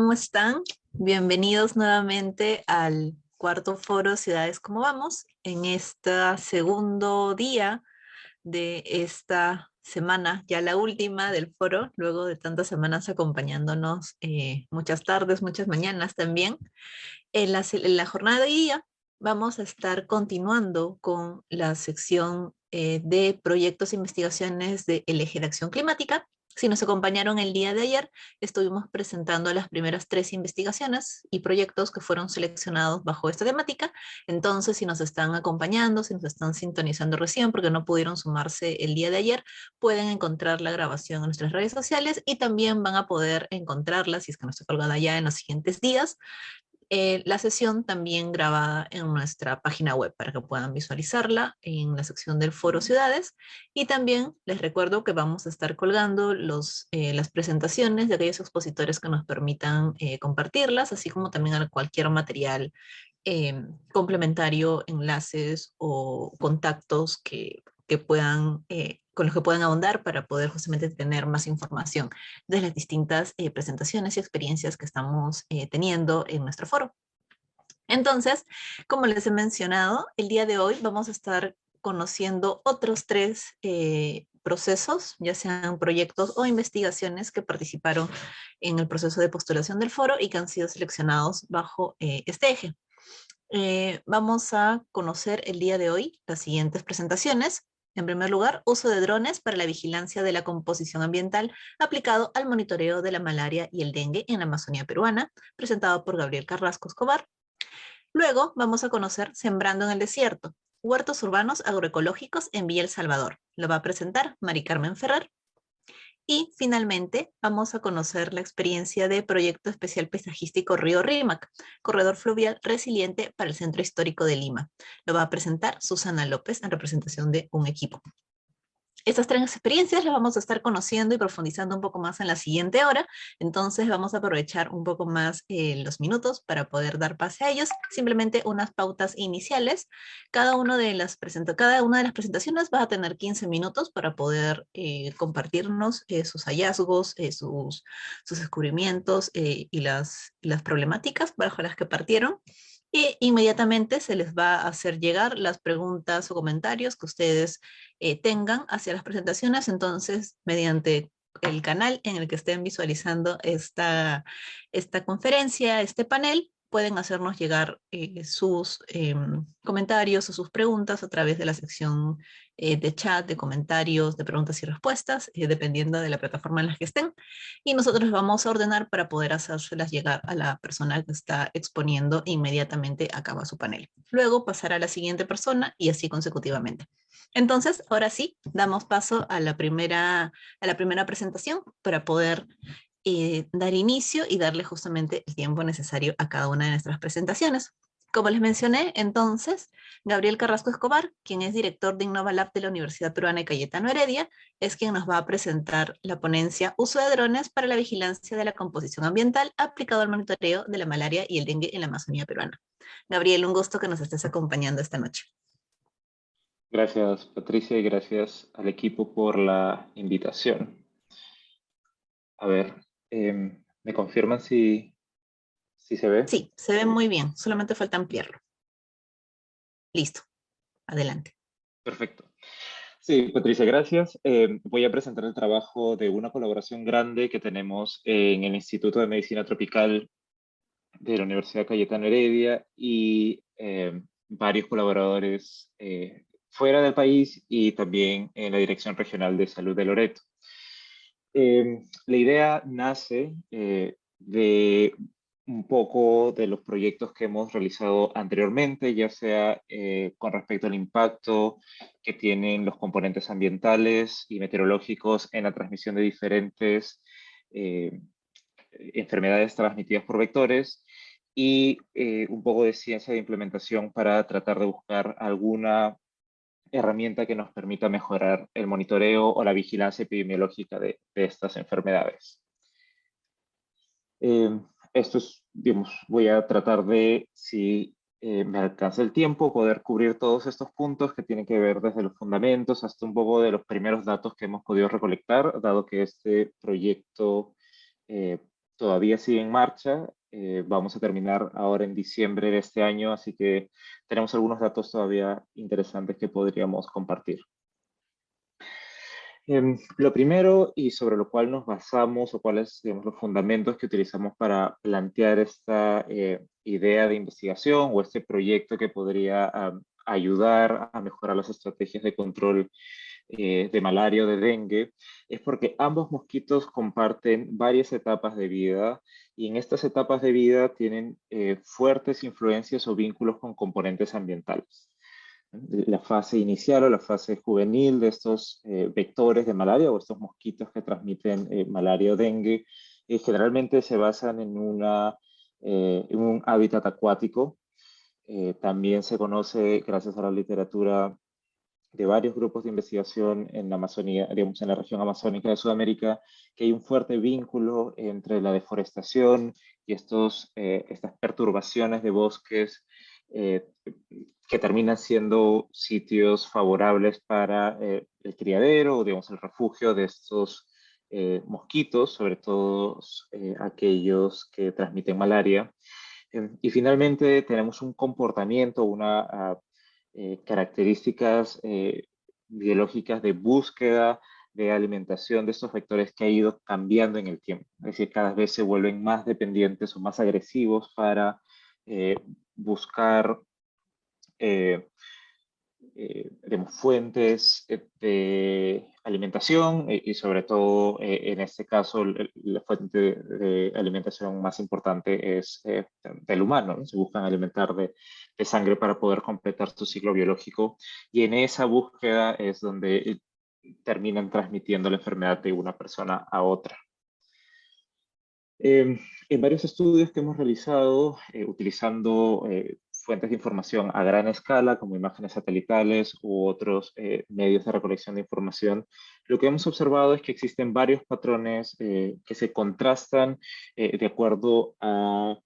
¿cómo están? Bienvenidos nuevamente al cuarto foro Ciudades ¿Cómo vamos? En este segundo día de esta semana, ya la última del foro, luego de tantas semanas acompañándonos, muchas tardes, muchas mañanas también. En la jornada de hoy día vamos a estar continuando con la sección de proyectos e investigaciones del eje de acción climática. Si nos acompañaron el día de ayer, estuvimos presentando las primeras 3 investigaciones y proyectos que fueron seleccionados bajo esta temática. Entonces, si nos están acompañando, si nos están sintonizando recién porque no pudieron sumarse el día de ayer, pueden encontrar la grabación en nuestras redes sociales y también van a poder encontrarla, si es que no está colgada ya, en los siguientes días, la sesión también grabada en nuestra página web para que puedan visualizarla en la sección del Foro Ciudades. Y también les recuerdo que vamos a estar colgando las presentaciones de aquellos expositores que nos permitan compartirlas, así como también cualquier material complementario, enlaces o contactos que puedan, con los que puedan ahondar para poder justamente tener más información de las distintas presentaciones y experiencias que estamos teniendo en nuestro foro. Entonces, como les he mencionado, el día de hoy vamos a estar conociendo otros 3 procesos, ya sean proyectos o investigaciones que participaron en el proceso de postulación del foro y que han sido seleccionados bajo este eje. Vamos a conocer el día de hoy las siguientes presentaciones. En primer lugar, uso de drones para la vigilancia de la composición ambiental aplicado al monitoreo de la malaria y el dengue en la Amazonía peruana, presentado por Gabriel Carrasco Escobar. Luego vamos a conocer Sembrando en el Desierto, huertos urbanos agroecológicos en Villa El Salvador. Lo va a presentar Mari Carmen Ferrer. Y finalmente vamos a conocer la experiencia de Proyecto Especial Paisajístico Río Rímac, corredor fluvial resiliente para el Centro Histórico de Lima. Lo va a presentar Susana López en representación de un equipo. Estas 3 experiencias las vamos a estar conociendo y profundizando un poco más en la siguiente hora, entonces vamos a aprovechar un poco más los minutos para poder dar pase a ellos. Simplemente unas pautas iniciales. Cada una de las presentaciones va a tener 15 minutos para poder compartirnos sus hallazgos, sus descubrimientos y las problemáticas bajo las que partieron. Y inmediatamente se les va a hacer llegar las preguntas o comentarios que ustedes tengan hacia las presentaciones. Entonces, mediante el canal en el que estén visualizando esta conferencia, este panel, pueden hacernos llegar sus comentarios o sus preguntas a través de la sección de chat, de comentarios, de preguntas y respuestas, dependiendo de la plataforma en la que estén. Y nosotros vamos a ordenar para poder hacérselas llegar a la persona que está exponiendo e inmediatamente acaba su panel. Luego pasará a la siguiente persona y así consecutivamente. Entonces, ahora sí, damos paso a la primera presentación para poder dar inicio y darle justamente el tiempo necesario a cada una de nuestras presentaciones. Como les mencioné, entonces, Gabriel Carrasco Escobar, quien es director de InnovaLab de la Universidad Peruana de Cayetano Heredia, es quien nos va a presentar la ponencia Uso de drones para la vigilancia de la composición ambiental aplicado al monitoreo de la malaria y el dengue en la Amazonía peruana. Gabriel, un gusto que nos estés acompañando esta noche. Gracias, Patricia, y gracias al equipo por la invitación. A ver, ¿me confirman si se ve? Sí, se ve muy bien, solamente falta ampliarlo. Listo, adelante. Perfecto. Sí, Patricia, gracias. Voy a presentar el trabajo de una colaboración grande que tenemos en el Instituto de Medicina Tropical de la Universidad Cayetano Heredia y varios colaboradores fuera del país y también en la Dirección Regional de Salud de Loreto. La idea nace de un poco de los proyectos que hemos realizado anteriormente, ya sea con respecto al impacto que tienen los componentes ambientales y meteorológicos en la transmisión de diferentes enfermedades transmitidas por vectores y un poco de ciencia de implementación para tratar de buscar alguna herramienta que nos permita mejorar el monitoreo o la vigilancia epidemiológica de estas enfermedades. Esto es, digamos, voy a tratar de, si me alcanza el tiempo, poder cubrir todos estos puntos que tienen que ver desde los fundamentos hasta un poco de los primeros datos que hemos podido recolectar, dado que este proyecto todavía sigue en marcha. Vamos a terminar ahora en diciembre de este año, así que tenemos algunos datos todavía interesantes que podríamos compartir. Lo primero y sobre lo cual nos basamos o cuáles, digamos, los fundamentos que utilizamos para plantear esta idea de investigación o este proyecto que podría ayudar a mejorar las estrategias de control de malaria o de dengue, es porque ambos mosquitos comparten varias etapas de vida y en estas etapas de vida tienen fuertes influencias o vínculos con componentes ambientales. La fase inicial o la fase juvenil de estos vectores de malaria o estos mosquitos que transmiten malaria o dengue generalmente se basan en un hábitat acuático. También se conoce, gracias a la literatura de varios grupos de investigación en la Amazonía, digamos, en la región amazónica de Sudamérica, que hay un fuerte vínculo entre la deforestación y estas perturbaciones de bosques eh, que terminan siendo sitios favorables para el criadero o, digamos, el refugio de estos mosquitos, sobre todo aquellos que transmiten malaria. Y finalmente tenemos un comportamiento, características biológicas de búsqueda de alimentación de estos vectores que ha ido cambiando en el tiempo. Es decir, cada vez se vuelven más dependientes o más agresivos para buscar digamos, fuentes de alimentación y sobre todo en este caso la fuente de alimentación más importante es del humano, ¿no? Se buscan alimentar de sangre para poder completar su ciclo biológico y en esa búsqueda es donde terminan transmitiendo la enfermedad de una persona a otra. En varios estudios que hemos realizado utilizando fuentes de información a gran escala, como imágenes satelitales u otros medios de recolección de información, lo que hemos observado es que existen varios patrones que se contrastan de acuerdo a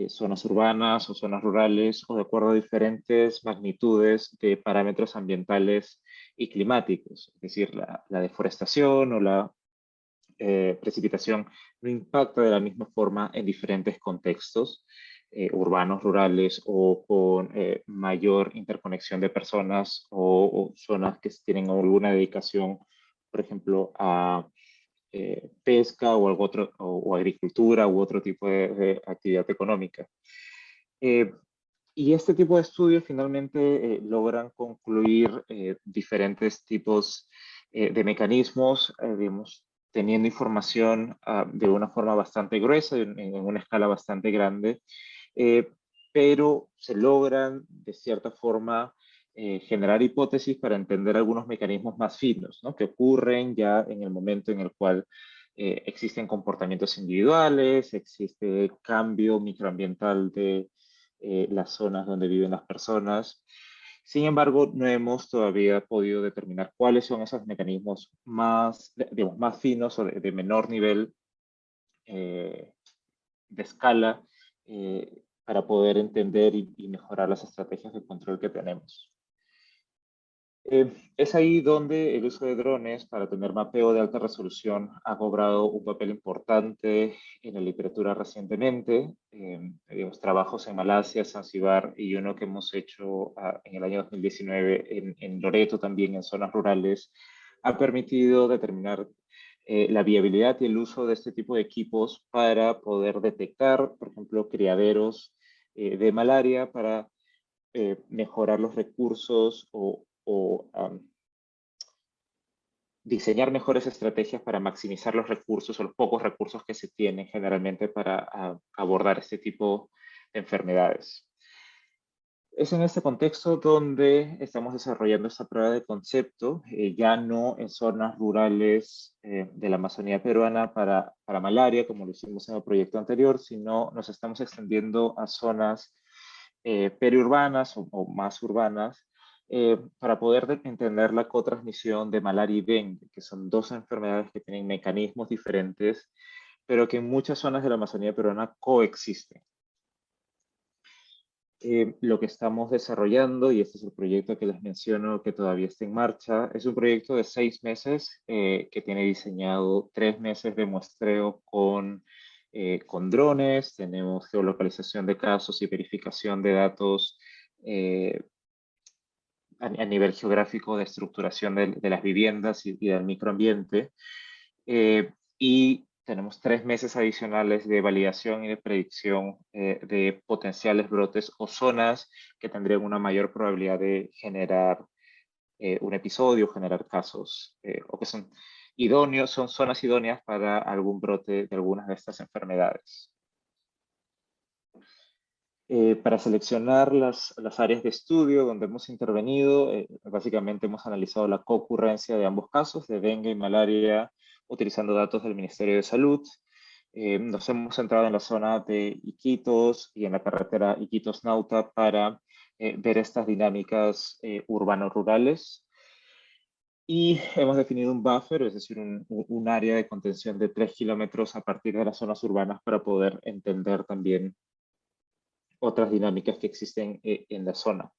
zonas urbanas o zonas rurales o de acuerdo a diferentes magnitudes de parámetros ambientales y climáticos, es decir, la deforestación o la precipitación no impacta de la misma forma en diferentes contextos, urbanos, rurales o con mayor interconexión de personas o zonas que tienen alguna dedicación, por ejemplo, a pesca o, algo otro, o agricultura u otro tipo de actividad económica. Y este tipo de estudios finalmente logran concluir diferentes tipos de mecanismos, digamos, teniendo información de una forma bastante gruesa, en una escala bastante grande, eh, pero se logran de cierta forma generar hipótesis para entender algunos mecanismos más finos, ¿no? Que ocurren ya en el momento en el cual existen comportamientos individuales, existe cambio microambiental de las zonas donde viven las personas. Sin embargo, no hemos todavía podido determinar cuáles son esos mecanismos más, digamos, más finos o de menor nivel de escala para poder entender y mejorar las estrategias de control que tenemos. Es ahí donde el uso de drones para tener mapeo de alta resolución ha cobrado un papel importante en la literatura recientemente. Digamos, trabajos en Malasia, Zanzíbar y uno que hemos hecho en el año 2019 en Loreto, también en zonas rurales, ha permitido determinar la viabilidad y el uso de este tipo de equipos para poder detectar, por ejemplo, criaderos de malaria para mejorar los recursos o diseñar mejores estrategias para maximizar los recursos o los pocos recursos que se tienen generalmente para abordar este tipo de enfermedades. Es en este contexto donde estamos desarrollando esta prueba de concepto, ya no en zonas rurales de la Amazonía peruana para malaria, como lo hicimos en el proyecto anterior, sino nos estamos extendiendo a zonas periurbanas o más urbanas, para poder entender la cotransmisión de malaria y dengue, que son dos enfermedades que tienen mecanismos diferentes, pero que en muchas zonas de la Amazonía peruana coexisten. Lo que estamos desarrollando, y este es el proyecto que les menciono que todavía está en marcha, es un proyecto de 6 meses que tiene diseñado 3 meses de muestreo con con drones, tenemos geolocalización de casos y verificación de datos a nivel geográfico de estructuración de las viviendas y del microambiente. Y tenemos 3 meses adicionales de validación y de predicción de potenciales brotes o zonas que tendrían una mayor probabilidad de generar un episodio, generar casos, o que son idóneos, son zonas idóneas para algún brote de algunas de estas enfermedades. Para seleccionar las áreas de estudio donde hemos intervenido, básicamente hemos analizado la concurrencia de ambos casos, de dengue y malaria, utilizando datos del Ministerio de Salud. Nos hemos centrado en la zona de Iquitos y en la carretera Iquitos-Nauta para ver estas dinámicas urbano-rurales. Y hemos definido un buffer, es decir, un área de contención de 3 kilómetros a partir de las zonas urbanas para poder entender también otras dinámicas que existen en la zona.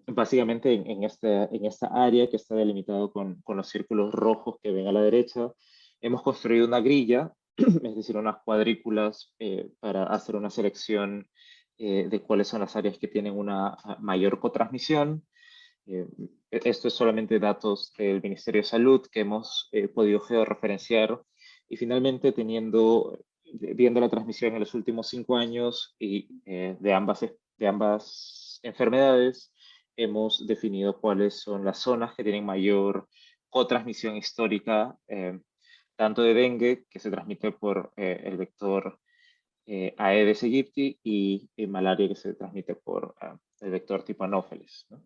Básicamente en esta área que está delimitado con los círculos rojos que ven a la derecha, hemos construido una grilla, es decir, unas cuadrículas para hacer una selección de cuáles son las áreas que tienen una mayor cotransmisión. Esto es solamente datos del Ministerio de Salud que hemos podido georreferenciar y finalmente viendo la transmisión en los últimos 5 años y de ambas enfermedades, hemos definido cuáles son las zonas que tienen mayor cotransmisión histórica, tanto de dengue, que se transmite por el vector Aedes aegypti, y malaria, que se transmite por el vector tipo Anopheles, ¿no?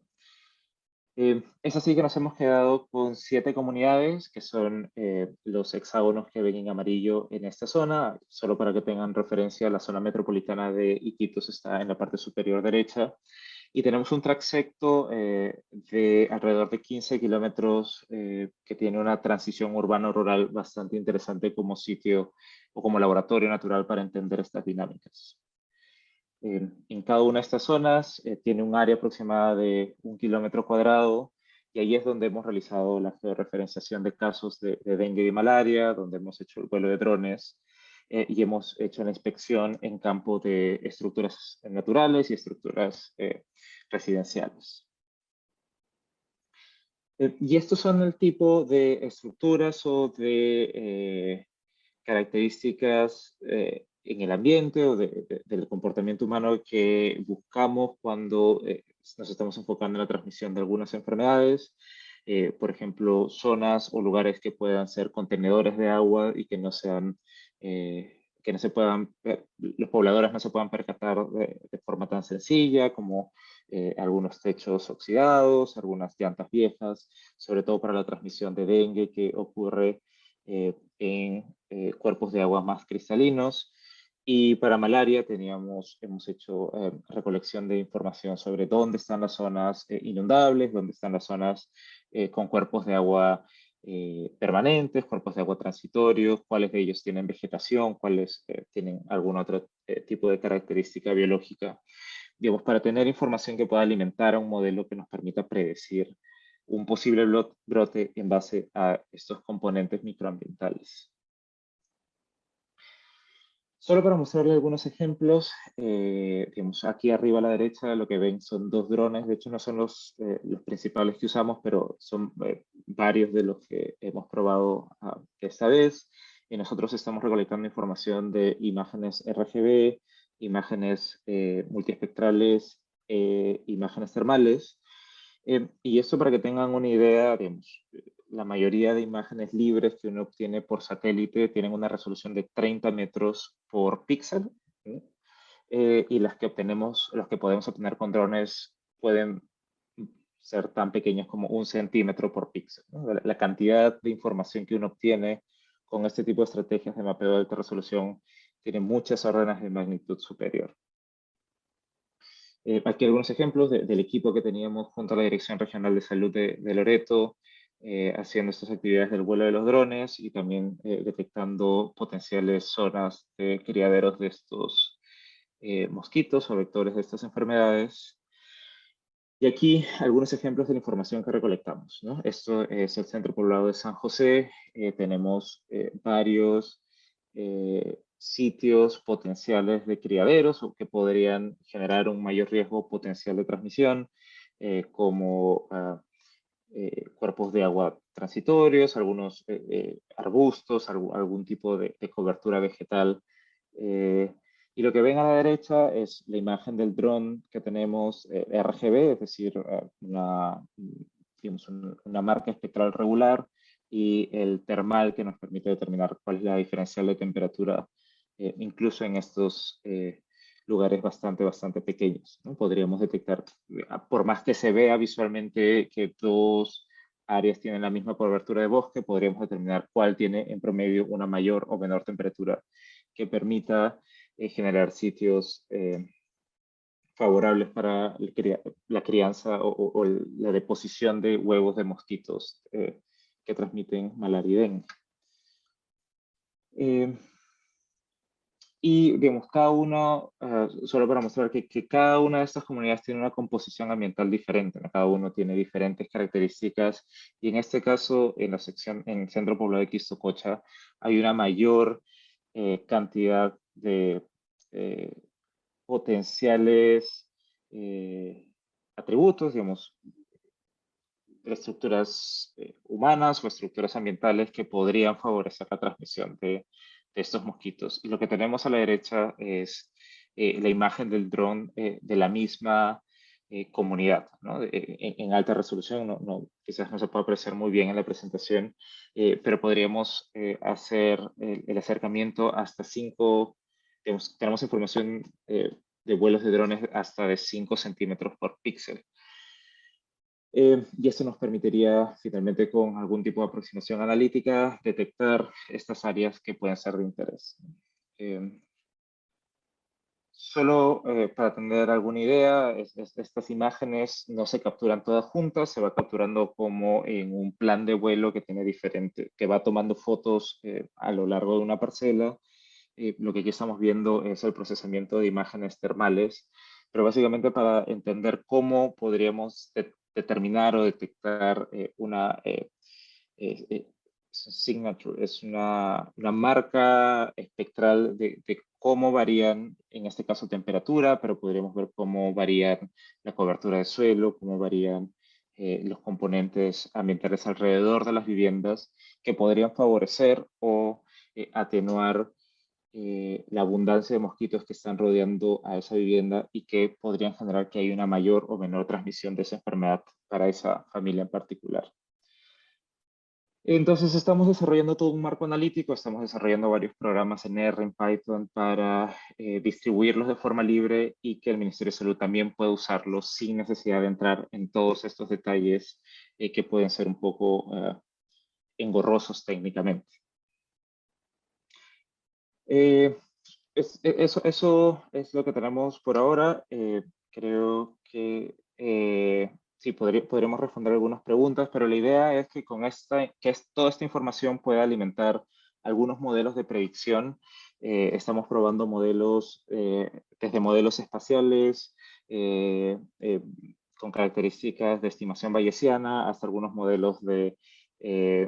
Es así que nos hemos quedado con 7 comunidades, que son los hexágonos que ven en amarillo en esta zona. Solo para que tengan referencia, la zona metropolitana de Iquitos está en la parte superior derecha. Y tenemos un transecto de alrededor de 15 kilómetros que tiene una transición urbano-rural bastante interesante como sitio o como laboratorio natural para entender estas dinámicas. En cada una de estas zonas tiene un área aproximada de 1 kilómetro cuadrado, y ahí es donde hemos realizado la georreferenciación de casos de dengue y de malaria, donde hemos hecho el vuelo de drones y hemos hecho la inspección en campo de estructuras naturales y estructuras residenciales. Y estos son el tipo de estructuras o de características en el ambiente o del comportamiento humano que buscamos cuando nos estamos enfocando en la transmisión de algunas enfermedades. Por ejemplo, zonas o lugares que puedan ser contenedores de agua y que no sean, que no se puedan, los pobladores no se puedan percatar de forma tan sencilla, como algunos techos oxidados, algunas llantas viejas, sobre todo para la transmisión de dengue que ocurre en cuerpos de agua más cristalinos. Y para malaria hemos hecho recolección de información sobre dónde están las zonas inundables, dónde están las zonas con cuerpos de agua permanentes, cuerpos de agua transitorios, cuáles de ellos tienen vegetación, cuáles tienen algún otro tipo de característica biológica, digamos, para tener información que pueda alimentar a un modelo que nos permita predecir un posible brote en base a estos componentes microambientales. Solo para mostrarles algunos ejemplos, digamos, aquí arriba a la derecha lo que ven son 2 drones. De hecho no son los principales que usamos, pero son varios de los que hemos probado esta vez. Y nosotros estamos recolectando información de imágenes RGB, imágenes multiespectrales, imágenes termales. Y esto para que tengan una idea, digamos, la mayoría de imágenes libres que uno obtiene por satélite tienen una resolución de 30 metros por píxel, ¿sí? Y las que podemos obtener con drones pueden ser tan pequeños como 1 centímetro por píxel, ¿no? La cantidad de información que uno obtiene con este tipo de estrategias de mapeo de alta resolución tiene muchas órdenes de magnitud superior. Aquí algunos ejemplos del equipo que teníamos junto a la Dirección Regional de Salud de Loreto, haciendo estas actividades del vuelo de los drones y también detectando potenciales zonas de criaderos de estos mosquitos o vectores de estas enfermedades. Y aquí algunos ejemplos de la información que recolectamos, ¿no? Esto es el Centro Poblado de San José. Tenemos varios sitios potenciales de criaderos o que podrían generar un mayor riesgo potencial de transmisión, como cuerpos de agua transitorios, algunos arbustos, algún tipo de cobertura vegetal. Y lo que ven a la derecha es la imagen del dron que tenemos RGB, es decir, digamos, una marca espectral regular, y el termal que nos permite determinar cuál es la diferencial de temperatura, incluso en estos lugares bastante pequeños, ¿no? Podríamos detectar, por más que se vea visualmente que dos áreas tienen la misma cobertura de bosque, podríamos determinar cuál tiene en promedio una mayor o menor temperatura que permita generar sitios favorables para la crianza o la deposición de huevos de mosquitos que transmiten malaria y dengue. Y, digamos, cada uno, solo para mostrar que cada una de estas comunidades tiene una composición ambiental diferente, ¿no? Cada uno tiene diferentes características, y en este caso, en la sección, en el centro poblado de Quistococha, hay una mayor cantidad de potenciales atributos, digamos, estructuras humanas o estructuras ambientales que podrían favorecer la transmisión de estos mosquitos. Y lo que tenemos a la derecha es la imagen del dron de la misma comunidad, ¿no? En alta resolución, quizás no se pueda apreciar muy bien en la presentación, pero podríamos hacer el acercamiento hasta 5, tenemos información de vuelos de drones hasta de 5 centímetros por píxel. Y esto nos permitiría finalmente, con algún tipo de aproximación analítica, detectar estas áreas que pueden ser de interés. Solo para tener alguna idea, estas imágenes no se capturan todas juntas, se va capturando como en un plan de vuelo que tiene que va tomando fotos a lo largo de una parcela. Lo que aquí estamos viendo es el procesamiento de imágenes termales, pero básicamente para entender cómo podríamos determinar o detectar una signature, es una marca espectral de cómo varían, en este caso, temperatura, pero podríamos ver cómo varían la cobertura de suelo, cómo varían los componentes ambientales alrededor de las viviendas, que podrían favorecer o atenuar la abundancia de mosquitos que están rodeando a esa vivienda y que podrían generar que haya una mayor o menor transmisión de esa enfermedad para esa familia en particular. Entonces estamos desarrollando todo un marco analítico, estamos desarrollando varios programas en R, en Python, para distribuirlos de forma libre y que el Ministerio de Salud también pueda usarlos sin necesidad de entrar en todos estos detalles que pueden ser un poco engorrosos técnicamente. Eso es lo que tenemos por ahora. Creo que sí, podríamos responder algunas preguntas, pero la idea es que con toda esta información pueda alimentar algunos modelos de predicción. Estamos probando modelos, desde modelos espaciales, con características de estimación bayesiana, hasta algunos modelos de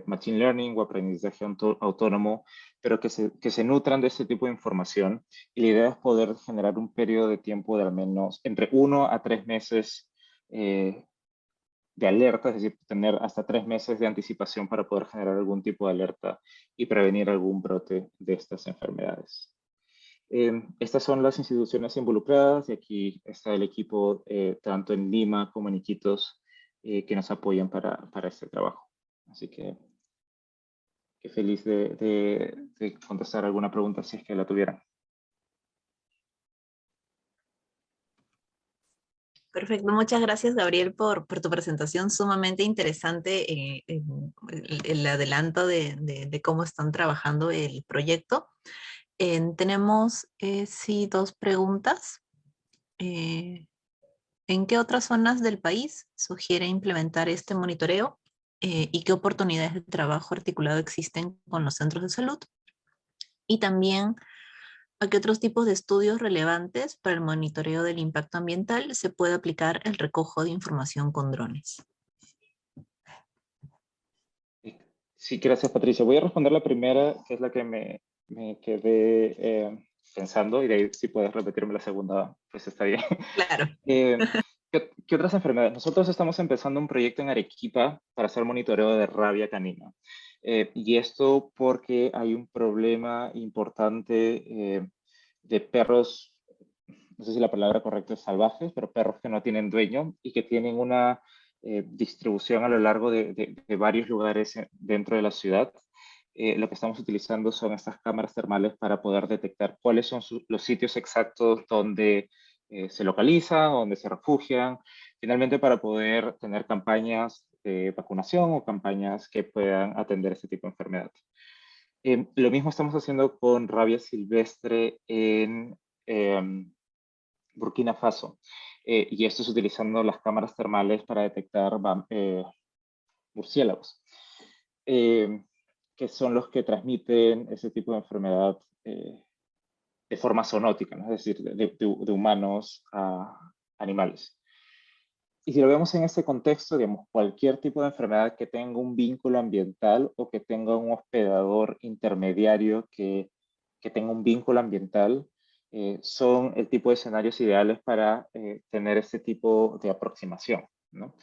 machine learning o aprendizaje autónomo, pero que se nutran de este tipo de información. Y la idea es poder generar un periodo de tiempo de al menos entre 1 a 3 meses de alerta, es decir, tener hasta 3 meses de anticipación para poder generar algún tipo de alerta y prevenir algún brote de estas enfermedades. Estas son las instituciones involucradas, y aquí está el equipo tanto en Lima como en Iquitos que nos apoyan para este trabajo. Así que feliz de contestar alguna pregunta si es que la tuvieran. Perfecto, muchas gracias Gabriel por tu presentación, sumamente interesante, el adelanto de cómo están trabajando el proyecto. Tenemos, sí, dos preguntas. ¿En qué otras zonas del país sugiere implementar este monitoreo y qué oportunidades de trabajo articulado existen con los centros de salud? Y también, ¿a qué otros tipos de estudios relevantes para el monitoreo del impacto ambiental se puede aplicar el recojo de información con drones? Sí, gracias Patricia. Voy a responder la primera, que es la que me quedé pensando, y de ahí si puedes repetirme la segunda, pues está bien. Claro. ¿Qué otras enfermedades? Nosotros estamos empezando un proyecto en Arequipa para hacer monitoreo de rabia canina. Y esto porque hay un problema importante de perros, no sé si la palabra correcta es salvajes, pero perros que no tienen dueño y que tienen una distribución a lo largo de varios lugares dentro de la ciudad. Lo que estamos utilizando son estas cámaras termales para poder detectar cuáles son los sitios exactos donde se localizan, donde se refugian, finalmente para poder tener campañas de vacunación o campañas que puedan atender este tipo de enfermedad. Lo mismo estamos haciendo con rabia silvestre en Burkina Faso. Y esto es utilizando las cámaras termales para detectar murciélagos, que son los que transmiten ese tipo de enfermedad de forma zoonótica, ¿no? Es decir, de humanos a animales. Y si lo vemos en este contexto, digamos, cualquier tipo de enfermedad que tenga un vínculo ambiental o que tenga un hospedador intermediario que tenga un vínculo ambiental, son el tipo de escenarios ideales para tener este tipo de aproximación, ¿no?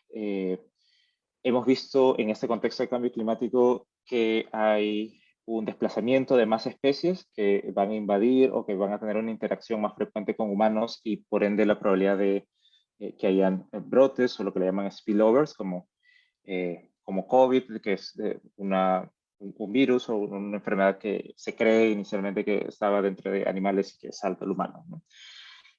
Hemos visto en este contexto de cambio climático que hay un desplazamiento de más especies que van a invadir o que van a tener una interacción más frecuente con humanos y por ende la probabilidad de que hayan brotes o lo que le llaman spillovers como COVID, que es un virus o una enfermedad que se cree inicialmente que estaba dentro de animales y que salta al humano, ¿no?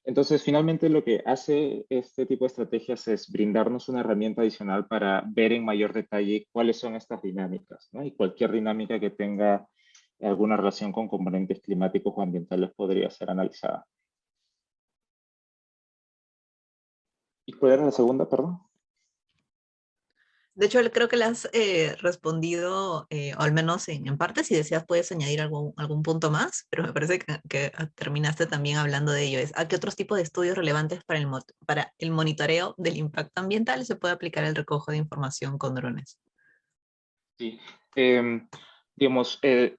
Entonces, finalmente lo que hace este tipo de estrategias es brindarnos una herramienta adicional para ver en mayor detalle cuáles son estas dinámicas, ¿no? Y cualquier dinámica que tenga alguna relación con componentes climáticos o ambientales podría ser analizada. ¿Y cuál era la segunda, perdón? De hecho, creo que le has respondido, o al menos en parte, si deseas puedes añadir algún punto más, pero me parece que terminaste también hablando de ello. ¿A qué otros tipos de estudios relevantes para el monitoreo del impacto ambiental se puede aplicar el recojo de información con drones? Sí. Digamos, el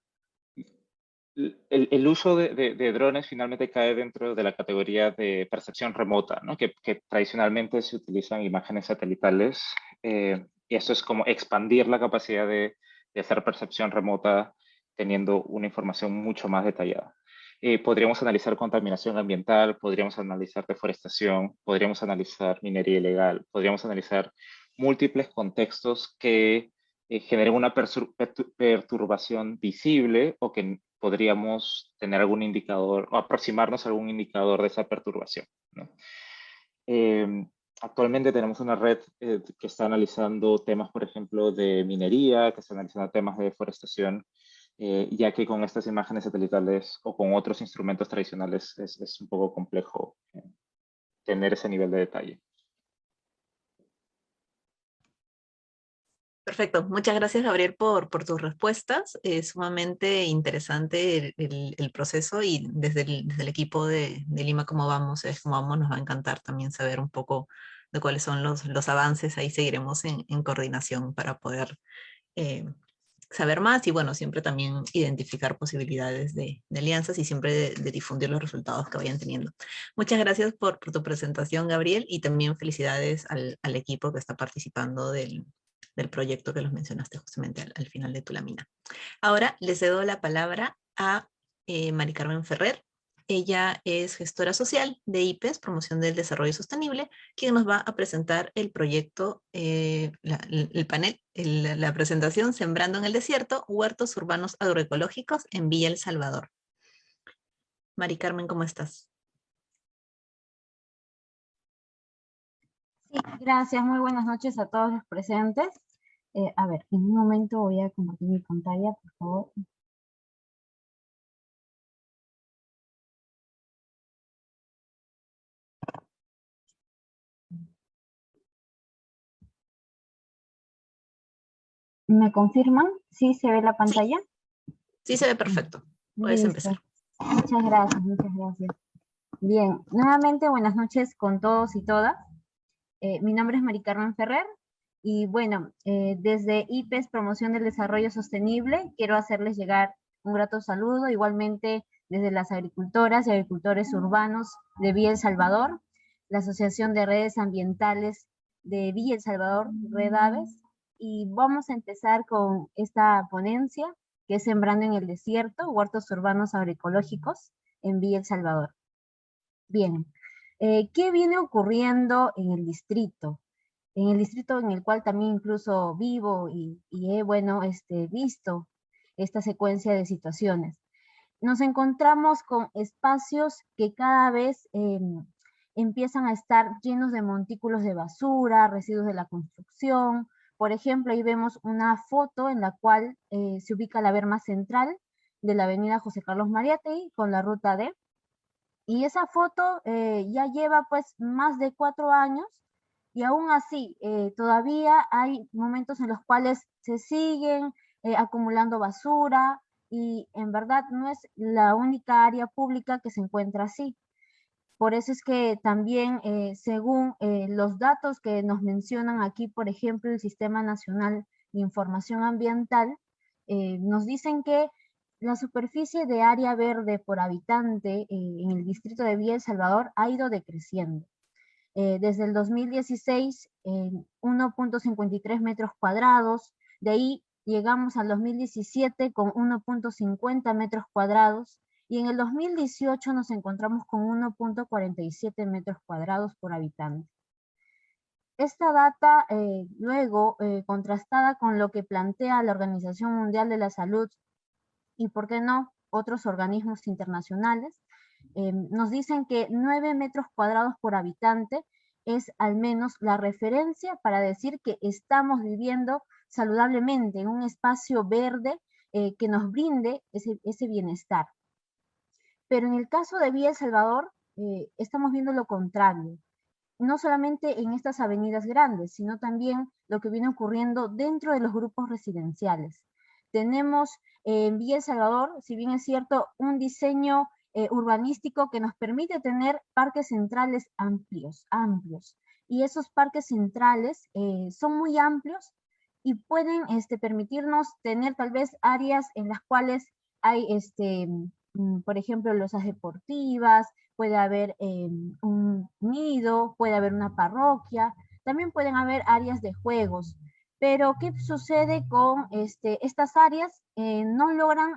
uso de drones finalmente cae dentro de la categoría de percepción remota, ¿no? Que tradicionalmente se utilizan imágenes satelitales, y esto es como expandir la capacidad de hacer percepción remota teniendo una información mucho más detallada. Podríamos analizar contaminación ambiental, podríamos analizar deforestación, podríamos analizar minería ilegal, podríamos analizar múltiples contextos que generen una perturbación visible o que podríamos tener algún indicador o aproximarnos a algún indicador de esa perturbación, ¿no? Actualmente tenemos una red que está analizando temas, por ejemplo, de minería, que está analizando temas de deforestación, ya que con estas imágenes satelitales o con otros instrumentos tradicionales es un poco complejo tener ese nivel de detalle. Perfecto. Muchas gracias, Gabriel, por tus respuestas. Es sumamente interesante el proceso y desde el equipo de Lima Cómo Vamos, es Cómo Vamos, nos va a encantar también saber un poco de cuáles son los avances. Ahí seguiremos en coordinación para poder eh, saber más y, bueno, siempre también identificar posibilidades de alianzas y siempre de difundir los resultados que vayan teniendo. Muchas gracias por tu presentación, Gabriel, y también felicidades al equipo que está participando del proyecto que los mencionaste justamente al final de tu lámina. Ahora le cedo la palabra a Mari Carmen Ferrer. Ella es gestora social de IPES, Promoción del Desarrollo Sostenible, quien nos va a presentar el proyecto, el panel, la presentación Sembrando en el Desierto, Huertos Urbanos Agroecológicos en Villa El Salvador. Mari Carmen, ¿cómo estás? Sí, gracias. Muy buenas noches a todos los presentes. A ver, en un momento voy a compartir mi pantalla, por favor. ¿Me confirman? ¿Sí se ve la pantalla? Sí, se ve perfecto. Puedes Listo. empezar. Muchas gracias, muchas gracias. Bien, nuevamente buenas noches con todos y todas. Mi nombre es Mari Carmen Ferrer y bueno, desde IPES Promoción del Desarrollo Sostenible quiero hacerles llegar Un grato saludo igualmente desde las agricultoras y agricultores urbanos de Villa El Salvador, la Asociación de Redes Ambientales de Villa El Salvador, Red Aves, y vamos a empezar con esta ponencia que es Sembrando en el Desierto, Huertos Urbanos Agroecológicos en Villa El Salvador. Bien, ¿qué viene ocurriendo en el distrito? En el distrito en el cual también incluso vivo y he, bueno, visto esta secuencia de situaciones. Nos encontramos con espacios que cada vez empiezan a estar llenos de montículos de basura, residuos de la construcción. Por ejemplo, ahí vemos una foto en la cual se ubica la berma central de la avenida José Carlos Mariátegui con la ruta D. Y esa foto ya lleva pues más de 4 años y aún así todavía hay momentos en los cuales se siguen acumulando basura y en verdad no es la única área pública que se encuentra así. Por eso es que también según los datos que nos mencionan aquí, por ejemplo, el Sistema Nacional de Información Ambiental, nos dicen que la superficie de área verde por habitante en el distrito de Villa El Salvador ha ido decreciendo. Desde el 2016, 1.53 metros cuadrados, de ahí llegamos al 2017 con 1.50 metros cuadrados, y en el 2018 nos encontramos con 1.47 metros cuadrados por habitante. Esta data, luego, contrastada con lo que plantea la Organización Mundial de la Salud y, ¿por qué no?, otros organismos internacionales, nos dicen que 9 metros cuadrados por habitante es al menos la referencia para decir que estamos viviendo saludablemente en un espacio verde que nos brinde ese bienestar. Pero en el caso de Villa El Salvador, estamos viendo lo contrario. No solamente en estas avenidas grandes, sino también lo que viene ocurriendo dentro de los grupos residenciales. Tenemos en Villa El Salvador, si bien es cierto, un diseño urbanístico que nos permite tener parques centrales amplios. Y esos parques centrales son muy amplios y pueden permitirnos tener tal vez áreas en las cuales hay, por ejemplo, losas deportivas, puede haber un nido, puede haber una parroquia, también pueden haber áreas de juegos. Pero, ¿qué sucede con estas áreas? No logran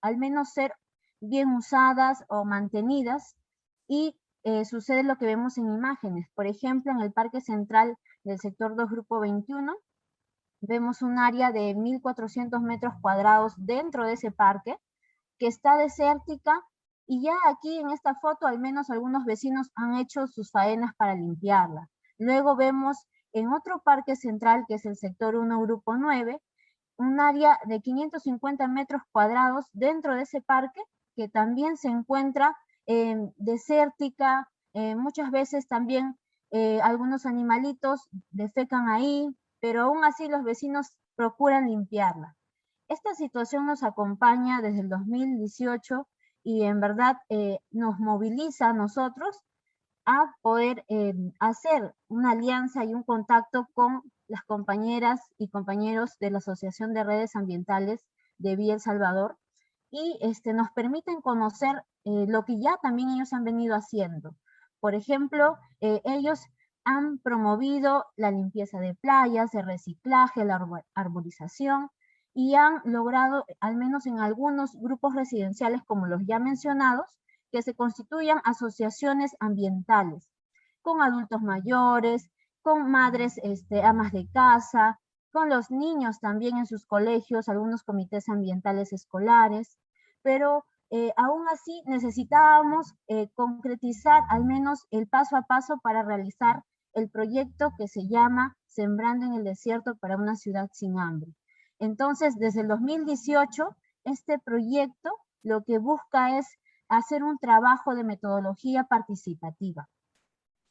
al menos ser bien usadas o mantenidas y sucede lo que vemos en imágenes. Por ejemplo, en el Parque Central del Sector 2, Grupo 21, vemos un área de 1.400 metros cuadrados dentro de ese parque que está desértica y ya aquí en esta foto al menos algunos vecinos han hecho sus faenas para limpiarla. Luego vemos en otro parque central que es el Sector 1, Grupo 9, un área de 550 metros cuadrados dentro de ese parque que también se encuentra desértica, muchas veces también algunos animalitos defecan ahí, pero aún así los vecinos procuran limpiarla. Esta situación nos acompaña desde el 2018 y en verdad nos moviliza a nosotros a poder hacer una alianza y un contacto con las compañeras y compañeros de la Asociación de Redes Ambientales de Villa El Salvador y nos permiten conocer lo que ya también ellos han venido haciendo. Por ejemplo, ellos han promovido la limpieza de playas, el reciclaje, la arborización, y han logrado, al menos en algunos grupos residenciales como los ya mencionados, que se constituyan asociaciones ambientales, con adultos mayores, con madres, amas de casa, con los niños también en sus colegios, algunos comités ambientales escolares, pero aún así necesitábamos concretizar al menos el paso a paso para realizar el proyecto que se llama Sembrando en el Desierto para una Ciudad sin Hambre. Entonces, desde el 2018, este proyecto lo que busca es hacer un trabajo de metodología participativa.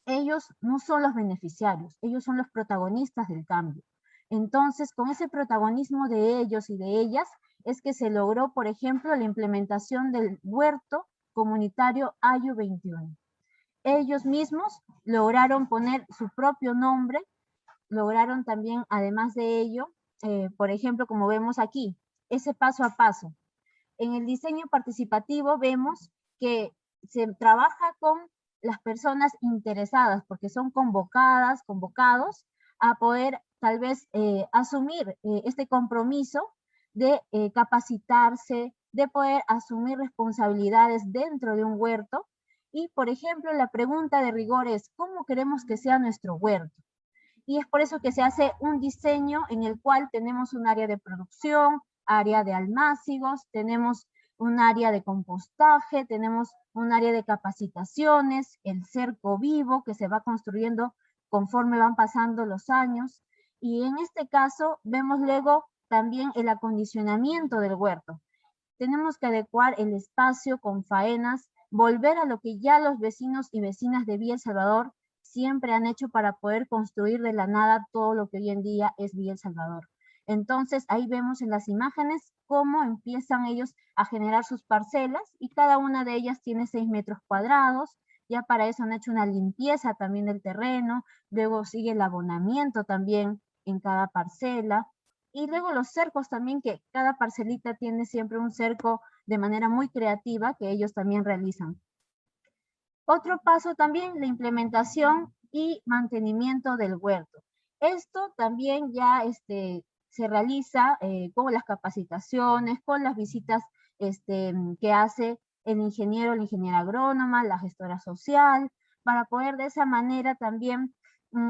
Ellos no son los beneficiarios, ellos son los protagonistas del cambio. Entonces, con ese protagonismo de ellos y de ellas, es que se logró, por ejemplo, la implementación del huerto comunitario Ayu 21. Ellos mismos lograron poner su propio nombre, lograron también, además de ello, por ejemplo, como vemos aquí, ese paso a paso. En el diseño participativo vemos que se trabaja con las personas interesadas, porque son convocados a poder tal vez asumir este compromiso de capacitarse, de poder asumir responsabilidades dentro de un huerto. Y, por ejemplo, la pregunta de rigor es, ¿cómo queremos que sea nuestro huerto? Y es por eso que se hace un diseño en el cual tenemos un área de producción, área de almácigos, tenemos un área de compostaje, tenemos un área de capacitaciones, el cerco vivo que se va construyendo conforme van pasando los años. Y en este caso vemos luego también el acondicionamiento del huerto. Tenemos que adecuar el espacio con faenas, volver a lo que ya los vecinos y vecinas de Villa El Salvador siempre han hecho para poder construir de la nada todo lo que hoy en día es Villa El Salvador. Entonces ahí vemos en las imágenes cómo empiezan ellos a generar sus parcelas y cada una de ellas tiene 6 metros cuadrados. Ya para eso han hecho una limpieza también del terreno, luego sigue el abonamiento también en cada parcela. Y luego los cercos también, que cada parcelita tiene siempre un cerco de manera muy creativa que ellos también realizan. Otro paso también, la implementación y mantenimiento del huerto. Esto también ya se realiza con las capacitaciones, con las visitas que hace el ingeniero, la ingeniera agrónoma, la gestora social, para poder de esa manera también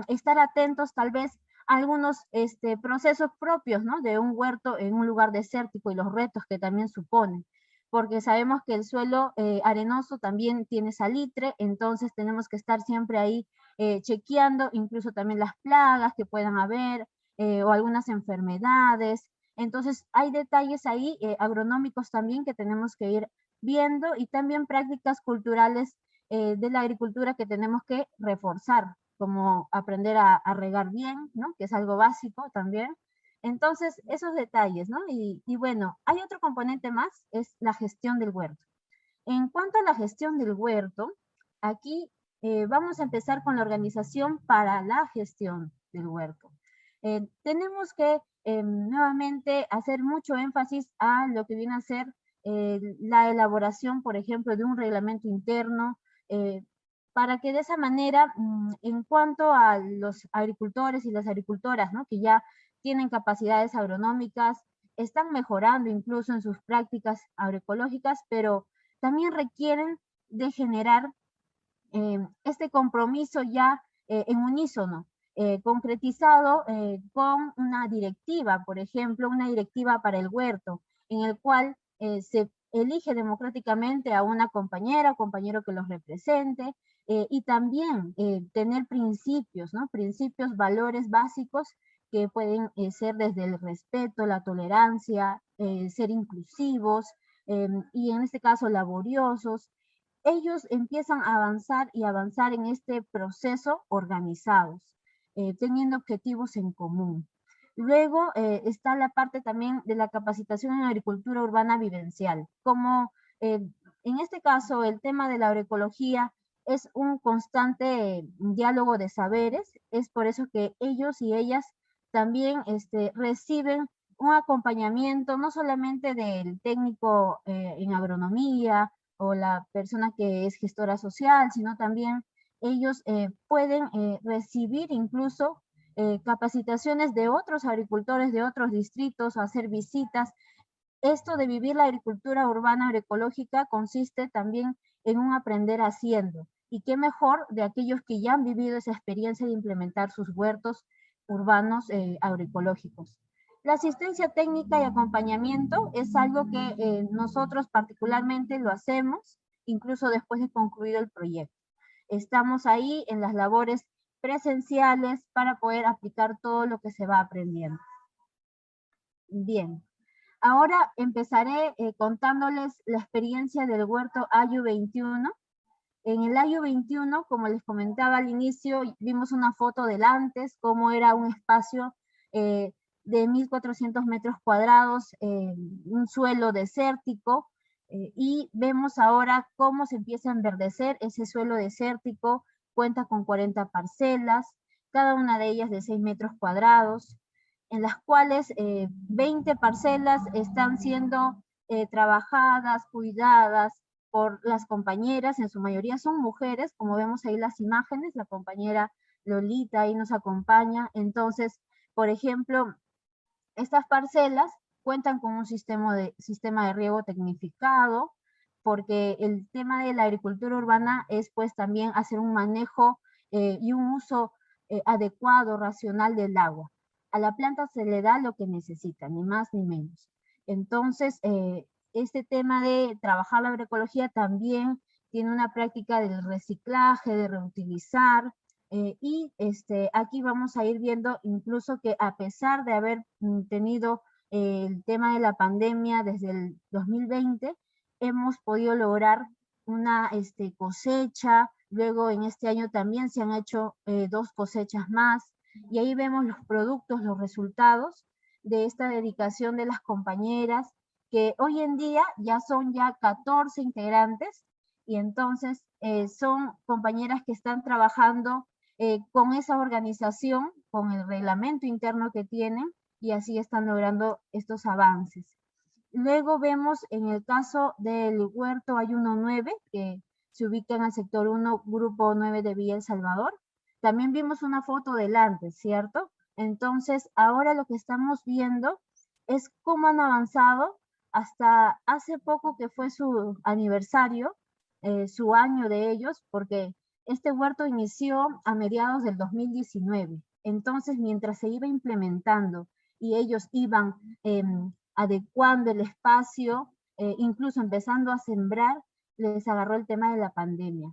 estar atentos tal vez a algunos procesos propios, ¿no?, de un huerto en un lugar desértico y los retos que también suponen, porque sabemos que el suelo arenoso también tiene salitre, entonces tenemos que estar siempre ahí chequeando incluso también las plagas que puedan haber o algunas enfermedades. Entonces hay detalles ahí agronómicos también que tenemos que ir viendo y también prácticas culturales de la agricultura que tenemos que reforzar, como aprender a regar bien, ¿no?, que es algo básico también. Entonces, esos detalles, ¿no? Y bueno, hay otro componente más, es la gestión del huerto. En cuanto a la gestión del huerto, aquí vamos a empezar con la organización para la gestión del huerto. Tenemos que nuevamente hacer mucho énfasis a lo que viene a ser la elaboración, por ejemplo, de un reglamento interno, para que de esa manera, en cuanto a los agricultores y las agricultoras, ¿no?, que ya tienen capacidades agronómicas, están mejorando incluso en sus prácticas agroecológicas, pero también requieren de generar este compromiso ya en unísono, concretizado con una directiva, por ejemplo, una directiva para el huerto, en el cual se elige democráticamente a una compañera o compañero que los represente, y también tener principios, ¿no?, principios, valores básicos que pueden ser desde el respeto, la tolerancia, ser inclusivos, y en este caso laboriosos. Ellos empiezan a avanzar y avanzar en este proceso organizados, teniendo objetivos en común. Luego está la parte también de la capacitación en agricultura urbana vivencial. Como en este caso el tema de la agroecología es un constante diálogo de saberes, es por eso que ellos y ellas también reciben un acompañamiento no solamente del técnico en agronomía o la persona que es gestora social, sino también ellos pueden recibir incluso capacitaciones de otros agricultores de otros distritos o hacer visitas. Esto de vivir la agricultura urbana agroecológica consiste también en un aprender haciendo. Y qué mejor de aquellos que ya han vivido esa experiencia de implementar sus huertos urbanos agroecológicos. La asistencia técnica y acompañamiento es algo que nosotros particularmente lo hacemos, incluso después de concluido el proyecto. Estamos ahí en las labores presenciales para poder aplicar todo lo que se va aprendiendo. Bien, ahora empezaré contándoles la experiencia del huerto Ayu 21. En el Ayu 21, como les comentaba al inicio, vimos una foto del antes, cómo era un espacio de 1.400 metros cuadrados, un suelo desértico, y vemos ahora cómo se empieza a enverdecer ese suelo desértico. Cuenta con 40 parcelas, cada una de ellas de 6 metros cuadrados, en las cuales 20 parcelas están siendo trabajadas, cuidadas por las compañeras, en su mayoría son mujeres, como vemos ahí las imágenes, la compañera Lolita ahí nos acompaña. Entonces, por ejemplo, estas parcelas cuentan con un sistema de riego tecnificado, porque el tema de la agricultura urbana es pues también hacer un manejo y un uso adecuado, racional del agua. A la planta se le da lo que necesita, ni más ni menos. Entonces, este tema de trabajar la agroecología también tiene una práctica del reciclaje, de reutilizar, y aquí vamos a ir viendo incluso que a pesar de haber tenido el tema de la pandemia desde el 2020, hemos podido lograr una cosecha, luego en este año también se han hecho 2 cosechas más, y ahí vemos los productos, los resultados de esta dedicación de las compañeras, que hoy en día son 14 integrantes, y entonces son compañeras que están trabajando con esa organización, con el reglamento interno que tienen, y así están logrando estos avances. Luego vemos en el caso del Huerto Ayuno 9, que se ubica en el sector 1, grupo 9 de Villa El Salvador. También vimos una foto del antes, ¿cierto? Entonces, ahora lo que estamos viendo es cómo han avanzado hasta hace poco, que fue su aniversario, su año de ellos, porque este huerto inició a mediados del 2019. Entonces, mientras se iba implementando y ellos iban adecuando el espacio, incluso empezando a sembrar, les agarró el tema de la pandemia.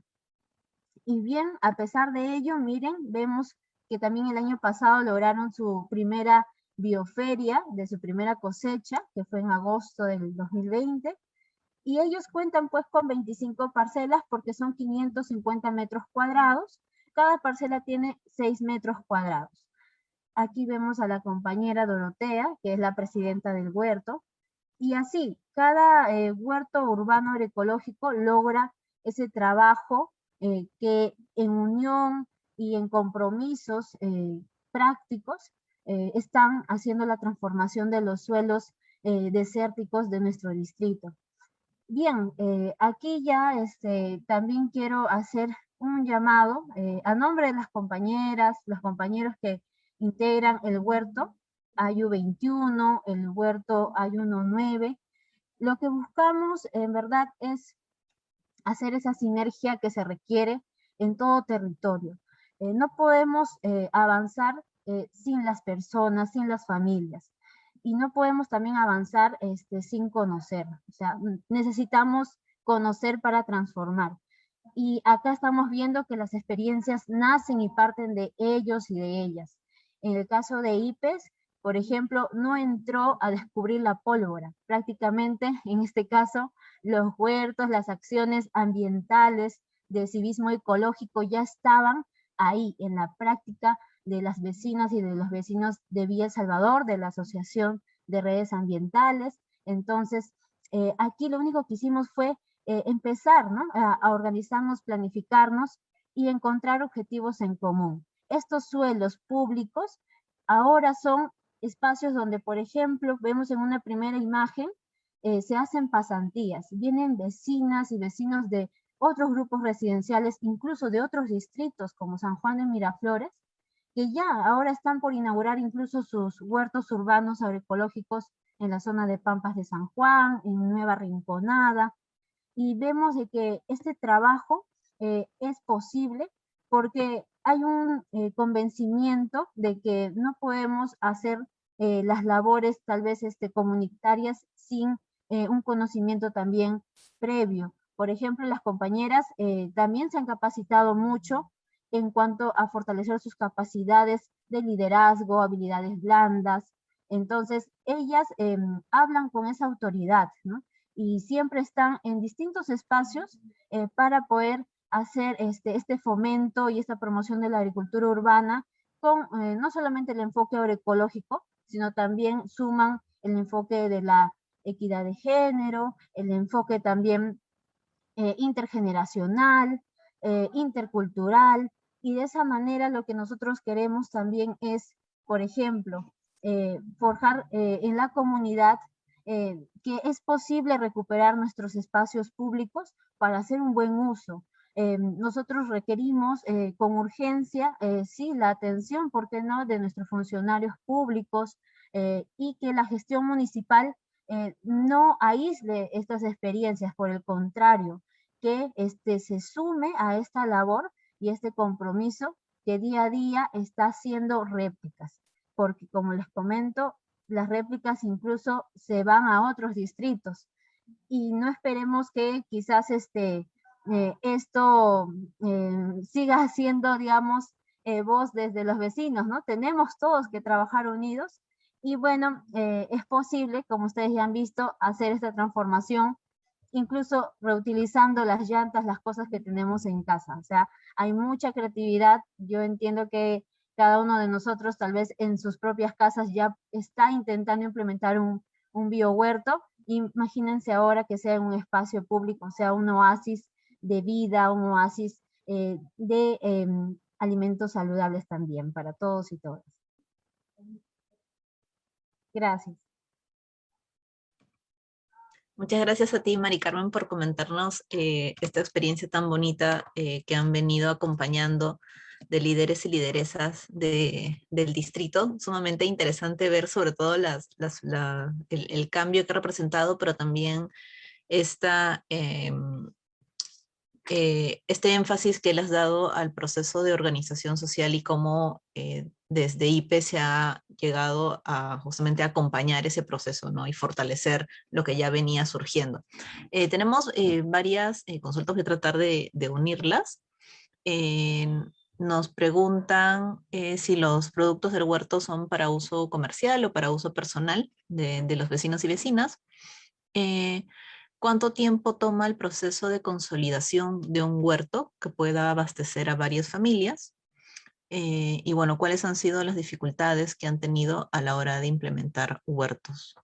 Y bien, a pesar de ello, miren, vemos que también el año pasado lograron su primera bioferia de su primera cosecha, que fue en agosto del 2020, y ellos cuentan pues con 25 parcelas porque son 550 metros cuadrados, cada parcela tiene 6 metros cuadrados. Aquí vemos a la compañera Dorotea, que es la presidenta del huerto, y así, cada huerto urbano agroecológico logra ese trabajo que en unión y en compromisos prácticos están haciendo la transformación de los suelos desérticos de nuestro distrito. Bien, aquí ya también quiero hacer un llamado a nombre de las compañeras, los compañeros que integran el huerto Ayu 21, el huerto Ayuno 9. Lo que buscamos en verdad es hacer esa sinergia que se requiere en todo territorio. No podemos avanzar sin las personas, sin las familias. Y no podemos también avanzar sin conocer. O sea, necesitamos conocer para transformar. Y acá estamos viendo que las experiencias nacen y parten de ellos y de ellas. En el caso de IPES, por ejemplo, no entró a descubrir la pólvora. Prácticamente, en este caso, los huertos, las acciones ambientales de civismo ecológico ya estaban ahí en la práctica de las vecinas y de los vecinos de Villa El Salvador, de la Asociación de Redes Ambientales. Entonces, aquí lo único que hicimos fue empezar, ¿no?, a organizarnos, planificarnos y encontrar objetivos en común. Estos suelos públicos ahora son espacios donde, por ejemplo, vemos en una primera imagen, se hacen pasantías. Vienen vecinas y vecinos de otros grupos residenciales, incluso de otros distritos como San Juan de Miraflores, que ya ahora están por inaugurar incluso sus huertos urbanos agroecológicos en la zona de Pampas de San Juan, en Nueva Rinconada, y vemos de que este trabajo es posible porque hay un convencimiento de que no podemos hacer las labores tal vez comunitarias sin un conocimiento también previo. Por ejemplo, las compañeras también se han capacitado mucho en cuanto a fortalecer sus capacidades de liderazgo, habilidades blandas. Entonces, ellas hablan con esa autoridad, ¿no? Y siempre están en distintos espacios para poder hacer este fomento y esta promoción de la agricultura urbana con no solamente el enfoque agroecológico, sino también suman el enfoque de la equidad de género, el enfoque también intergeneracional, intercultural, y de esa manera lo que nosotros queremos también es, por ejemplo, forjar en la comunidad que es posible recuperar nuestros espacios públicos para hacer un buen uso. Nosotros requerimos con urgencia, sí, la atención, ¿por qué no?, de nuestros funcionarios públicos, y que la gestión municipal no aísle estas experiencias, por el contrario, que se sume a esta labor y este compromiso que día a día está haciendo réplicas, porque como les comento, las réplicas incluso se van a otros distritos, y no esperemos que quizás esto siga siendo, digamos, voz desde los vecinos, ¿no? Tenemos todos que trabajar unidos y bueno, es posible, como ustedes ya han visto, hacer esta transformación, incluso reutilizando las llantas, las cosas que tenemos en casa. O sea, hay mucha creatividad. Yo entiendo que cada uno de nosotros tal vez en sus propias casas ya está intentando implementar un biohuerto. Imagínense ahora que sea un espacio público, sea un oasis de vida, un oasis de alimentos saludables también para todos y todas. Gracias. Muchas gracias a ti, Mari Carmen, por comentarnos esta experiencia tan bonita que han venido acompañando de líderes y lideresas del distrito. Sumamente interesante ver sobre todo el cambio que ha representado, pero también esta, este énfasis que le has dado al proceso de organización social y cómo desde IPE se ha llegado a justamente acompañar ese proceso, ¿no? Y fortalecer lo que ya venía surgiendo. Tenemos varias consultas, voy a tratar de unirlas. Nos preguntan si los productos del huerto son para uso comercial o para uso personal de los vecinos y vecinas. ¿Cuánto tiempo toma el proceso de consolidación de un huerto que pueda abastecer a varias familias? Y bueno, ¿cuáles han sido las dificultades que han tenido a la hora de implementar huertos?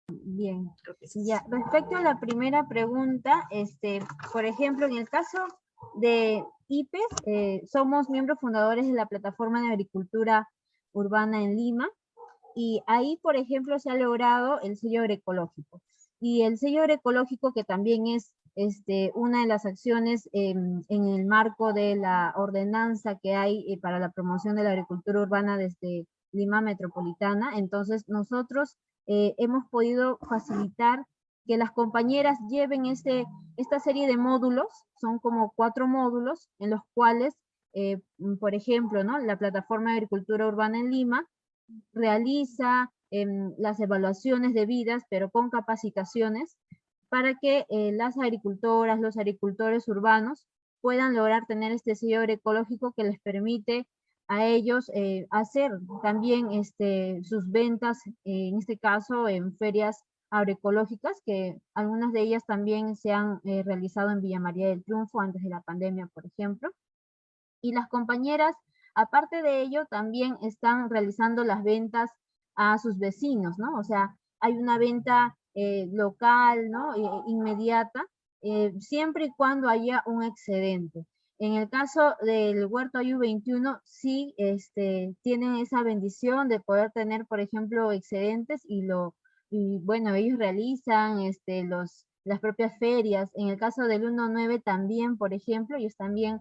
Bien, ya, respecto a la primera pregunta, por ejemplo, en el caso de IPES, somos miembros fundadores de la Plataforma de Agricultura Urbana en Lima, y ahí, por ejemplo, se ha logrado el sello agroecológico. Y el sello agroecológico, que también es una de las acciones en el marco de la ordenanza que hay para la promoción de la agricultura urbana desde Lima Metropolitana. Entonces, nosotros hemos podido facilitar que las compañeras lleven esta serie de módulos, son como 4 módulos, en los cuales, por ejemplo, ¿no?, la Plataforma de Agricultura Urbana en Lima realiza las evaluaciones debidas, pero con capacitaciones, para que las agricultoras, los agricultores urbanos puedan lograr tener este sello agroecológico que les permite a ellos hacer también sus ventas, en este caso en ferias agroecológicas, que algunas de ellas también se han realizado en Villa María del Triunfo antes de la pandemia, por ejemplo. Y las compañeras, aparte de ello, también están realizando las ventas a sus vecinos, ¿no? O sea, hay una venta local, ¿no?, inmediata, siempre y cuando haya un excedente. En el caso del Huerto Ayu 21, sí tienen esa bendición de poder tener, por ejemplo, excedentes y bueno, ellos realizan las propias ferias. En el caso del 1.9 también, por ejemplo, ellos también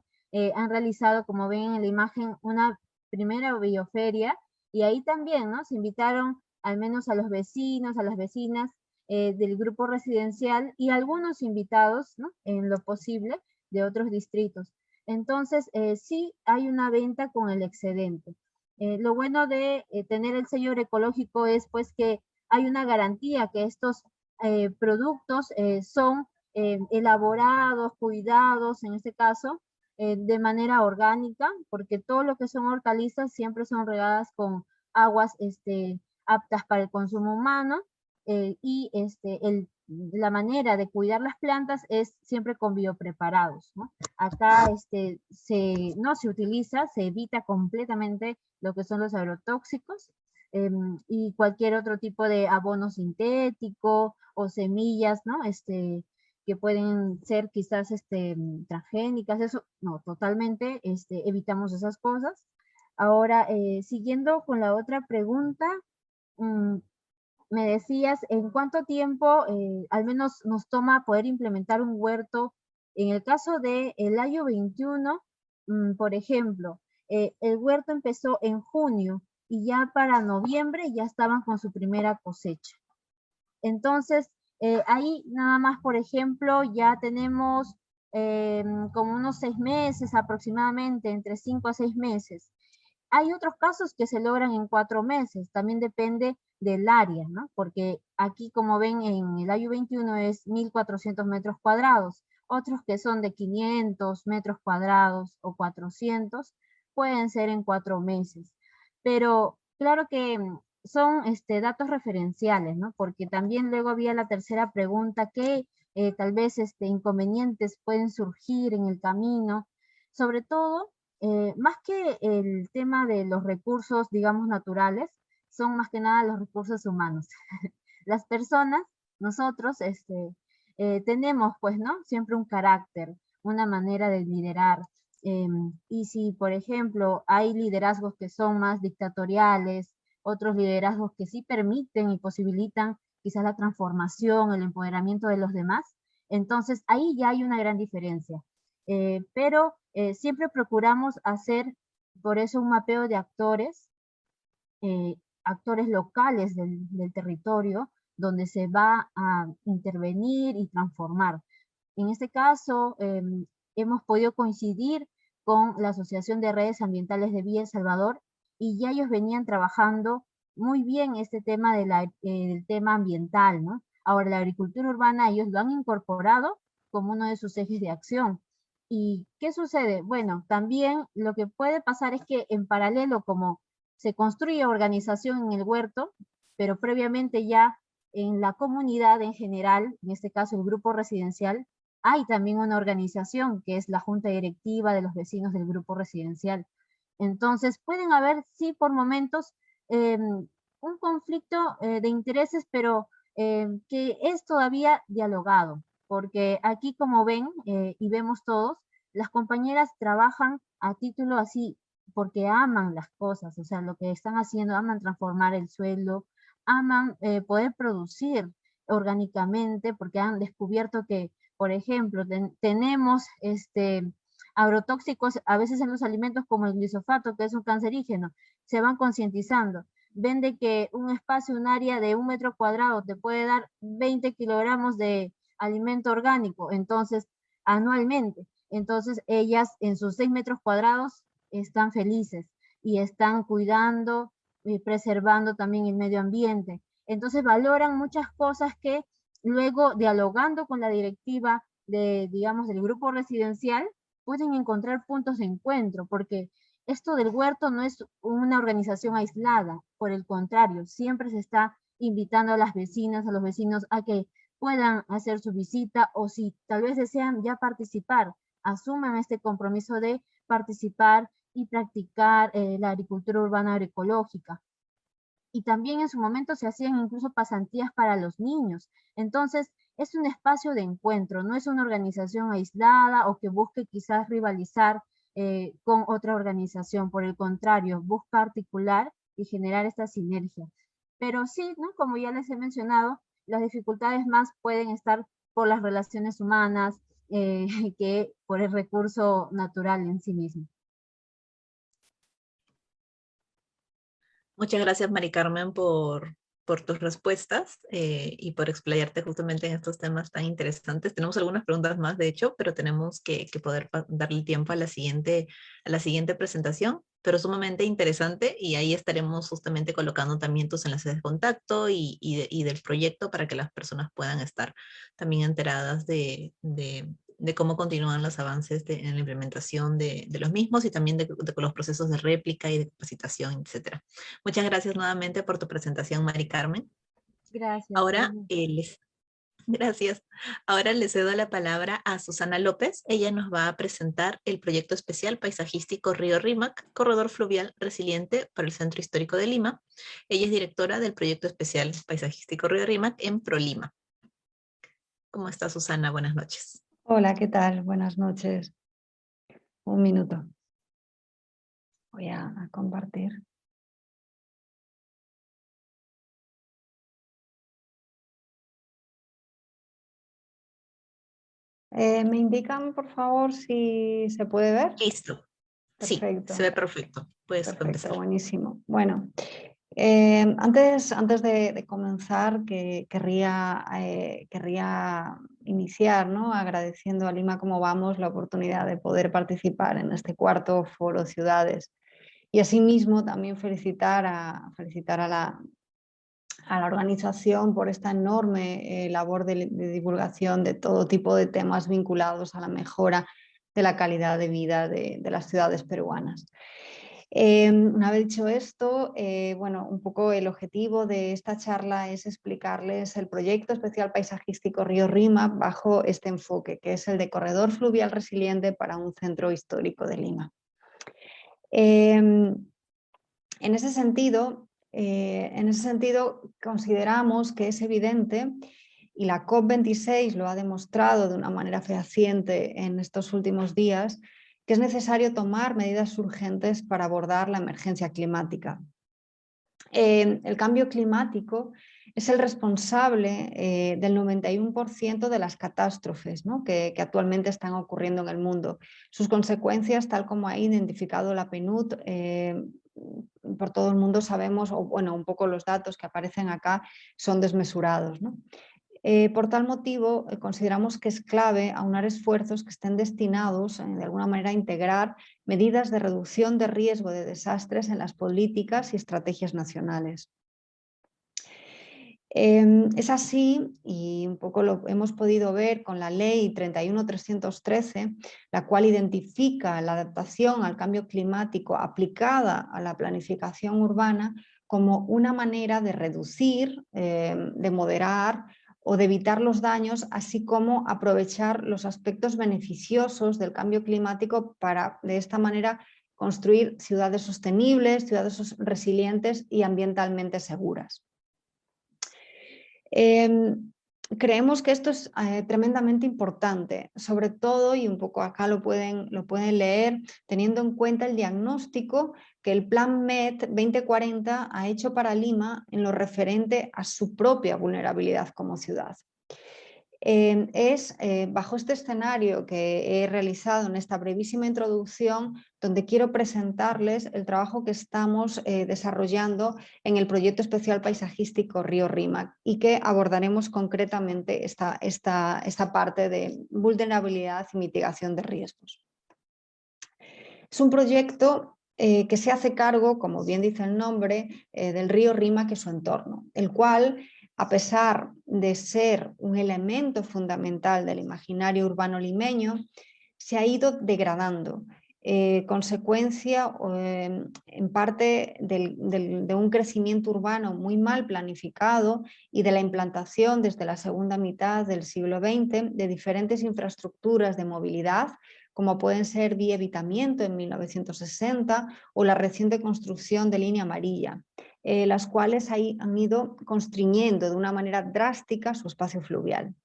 han realizado, como ven en la imagen, una primera bioferia, y ahí también, ¿no?, se invitaron al menos a los vecinos, a las vecinas del grupo residencial y algunos invitados, ¿no?, en lo posible, de otros distritos. Entonces, sí hay una venta con el excedente. Lo bueno de tener el sello agroecológico es pues que hay una garantía que estos productos son elaborados, cuidados, en este caso, de manera orgánica, porque todo lo que son hortalizas siempre son regadas con aguas aptas para el consumo humano, y la manera de cuidar las plantas es siempre con biopreparados, ¿no? Acá no se utiliza, se evita completamente lo que son los agrotóxicos y cualquier otro tipo de abono sintético o semillas, ¿no?, que pueden ser quizás transgénicas, eso, no, totalmente evitamos esas cosas. Ahora, siguiendo con la otra pregunta, me decías, ¿en cuánto tiempo al menos nos toma poder implementar un huerto? En el caso del año 21, por ejemplo, el huerto empezó en junio y ya para noviembre ya estaban con su primera cosecha. Entonces, ahí nada más, por ejemplo, ya tenemos como unos 6 meses aproximadamente, entre 5 a 6 meses. Hay otros casos que se logran en 4 meses, también depende del área, ¿no? Porque aquí, como ven, en el año 21 es 1.400 metros cuadrados, otros que son de 500 metros cuadrados o 400, pueden ser en 4 meses. Pero claro que son datos referenciales, ¿no? Porque también luego había la tercera pregunta, ¿qué tal vez inconvenientes pueden surgir en el camino? Sobre todo, más que el tema de los recursos, digamos, naturales, son más que nada los recursos humanos. Las personas, nosotros, tenemos, pues, ¿no? Siempre un carácter, una manera de liderar. Y si, por ejemplo, hay liderazgos que son más dictatoriales, otros liderazgos que sí permiten y posibilitan quizás la transformación, el empoderamiento de los demás, entonces ahí ya hay una gran diferencia. Pero siempre procuramos hacer, por eso, un mapeo de actores, actores locales del territorio, donde se va a intervenir y transformar. En este caso, hemos podido coincidir con la Asociación de Redes Ambientales de Villa El Salvador, y ya ellos venían trabajando muy bien este tema del tema ambiental, ¿no? Ahora, la agricultura urbana, ellos lo han incorporado como uno de sus ejes de acción. ¿Y qué sucede? Bueno, también lo que puede pasar es que en paralelo, como se construye organización en el huerto, pero previamente ya en la comunidad en general, en este caso el grupo residencial, hay también una organización que es la junta directiva de los vecinos del grupo residencial. Entonces pueden haber, sí, por momentos, un conflicto de intereses, pero que es todavía dialogado, porque aquí, como ven y vemos todos, las compañeras trabajan a título así, porque aman las cosas, o sea, lo que están haciendo, aman transformar el suelo, aman poder producir orgánicamente, porque han descubierto que, por ejemplo, tenemos agrotóxicos a veces en los alimentos como el glifosato, que es un cancerígeno, se van concientizando. Ven de que un espacio, un área de 1 metro cuadrado te puede dar 20 kilogramos de alimento orgánico, entonces, anualmente. Entonces, ellas en sus 6 metros cuadrados están felices y están cuidando y preservando también el medio ambiente. Entonces, valoran muchas cosas que luego, dialogando con la directiva de, digamos, del grupo residencial, pueden encontrar puntos de encuentro, porque esto del huerto no es una organización aislada, por el contrario, siempre se está invitando a las vecinas, a los vecinos a que puedan hacer su visita, o si tal vez desean ya participar, asuman este compromiso de participar y practicar la agricultura urbana agroecológica. Y también en su momento se hacían incluso pasantías para los niños. Entonces, es un espacio de encuentro, no es una organización aislada o que busque quizás rivalizar con otra organización. Por el contrario, busca articular y generar esta sinergia. Pero sí, ¿no? Como ya les he mencionado, las dificultades más pueden estar por las relaciones humanas que por el recurso natural en sí mismo. Muchas gracias, Mari Carmen, por tus respuestas y por explayarte justamente en estos temas tan interesantes. Tenemos algunas preguntas más, de hecho, pero tenemos que poder darle tiempo a la siguiente presentación, pero sumamente interesante, y ahí estaremos justamente colocando también tus enlaces de contacto y del proyecto para que las personas puedan estar también enteradas de cómo continúan los avances en la implementación de los mismos, y también de los procesos de réplica y de capacitación, etcétera. Muchas gracias nuevamente por tu presentación, Mari Carmen. Gracias. Ahora gracias. Ahora le cedo la palabra a Susana López. Ella nos va a presentar el proyecto especial paisajístico Río Rímac, corredor fluvial resiliente para el Centro Histórico de Lima. Ella es directora del proyecto especial paisajístico Río Rímac en ProLima. ¿Cómo está, Susana? Buenas noches. Hola, ¿qué tal? Buenas noches. Un minuto. Voy a compartir. ¿Me indican, por favor, si se puede ver? Listo. Perfecto. Sí, se ve perfecto. Puedes Perfecto, empezar. buenísimo. Bueno, antes de comenzar, querría iniciar, ¿no? Agradeciendo a Lima Cómo Vamos la oportunidad de poder participar en este cuarto Foro Ciudades. Y asimismo también felicitar a la organización por esta enorme labor de divulgación de todo tipo de temas vinculados a la mejora de la calidad de vida de las ciudades peruanas. Una vez dicho esto, bueno, un poco el objetivo de esta charla es explicarles el proyecto especial paisajístico Río Rímac bajo este enfoque, que es el de corredor fluvial resiliente para un centro histórico de Lima. En ese sentido, consideramos que es evidente, y la COP26 lo ha demostrado de una manera fehaciente en estos últimos días, que es necesario tomar medidas urgentes para abordar la emergencia climática. El cambio climático es el responsable del 91% de las catástrofes, ¿no? que actualmente están ocurriendo en el mundo. Sus consecuencias, tal como ha identificado la PNUD, por todo el mundo sabemos, o bueno, un poco los datos que aparecen acá son desmesurados, ¿no? Por tal motivo, consideramos que es clave aunar esfuerzos que estén destinados de alguna manera a integrar medidas de reducción de riesgo de desastres en las políticas y estrategias nacionales. Es así, y un poco lo hemos podido ver con la Ley 31.313, la cual identifica la adaptación al cambio climático aplicada a la planificación urbana como una manera de reducir, de moderar o de evitar los daños, así como aprovechar los aspectos beneficiosos del cambio climático para, de esta manera, construir ciudades sostenibles, ciudades resilientes y ambientalmente seguras. Creemos que esto es tremendamente importante, sobre todo, y un poco acá lo pueden leer, teniendo en cuenta el diagnóstico que el Plan MET 2040 ha hecho para Lima en lo referente a su propia vulnerabilidad como ciudad. Es bajo este escenario que he realizado en esta brevísima introducción donde quiero presentarles el trabajo que estamos desarrollando en el proyecto especial paisajístico Río Rímac y que abordaremos concretamente esta parte de vulnerabilidad y mitigación de riesgos. Es un proyecto que se hace cargo, como bien dice el nombre, del río Rímac y su entorno, el cual, a pesar de ser un elemento fundamental del imaginario urbano limeño, se ha ido degradando, consecuencia en parte de un crecimiento urbano muy mal planificado y de la implantación desde la segunda mitad del siglo XX de diferentes infraestructuras de movilidad, como pueden ser Vía Evitamiento en 1960 o la reciente construcción de Línea Amarilla, las cuales han ido constriñendo de una manera drástica su espacio fluvial.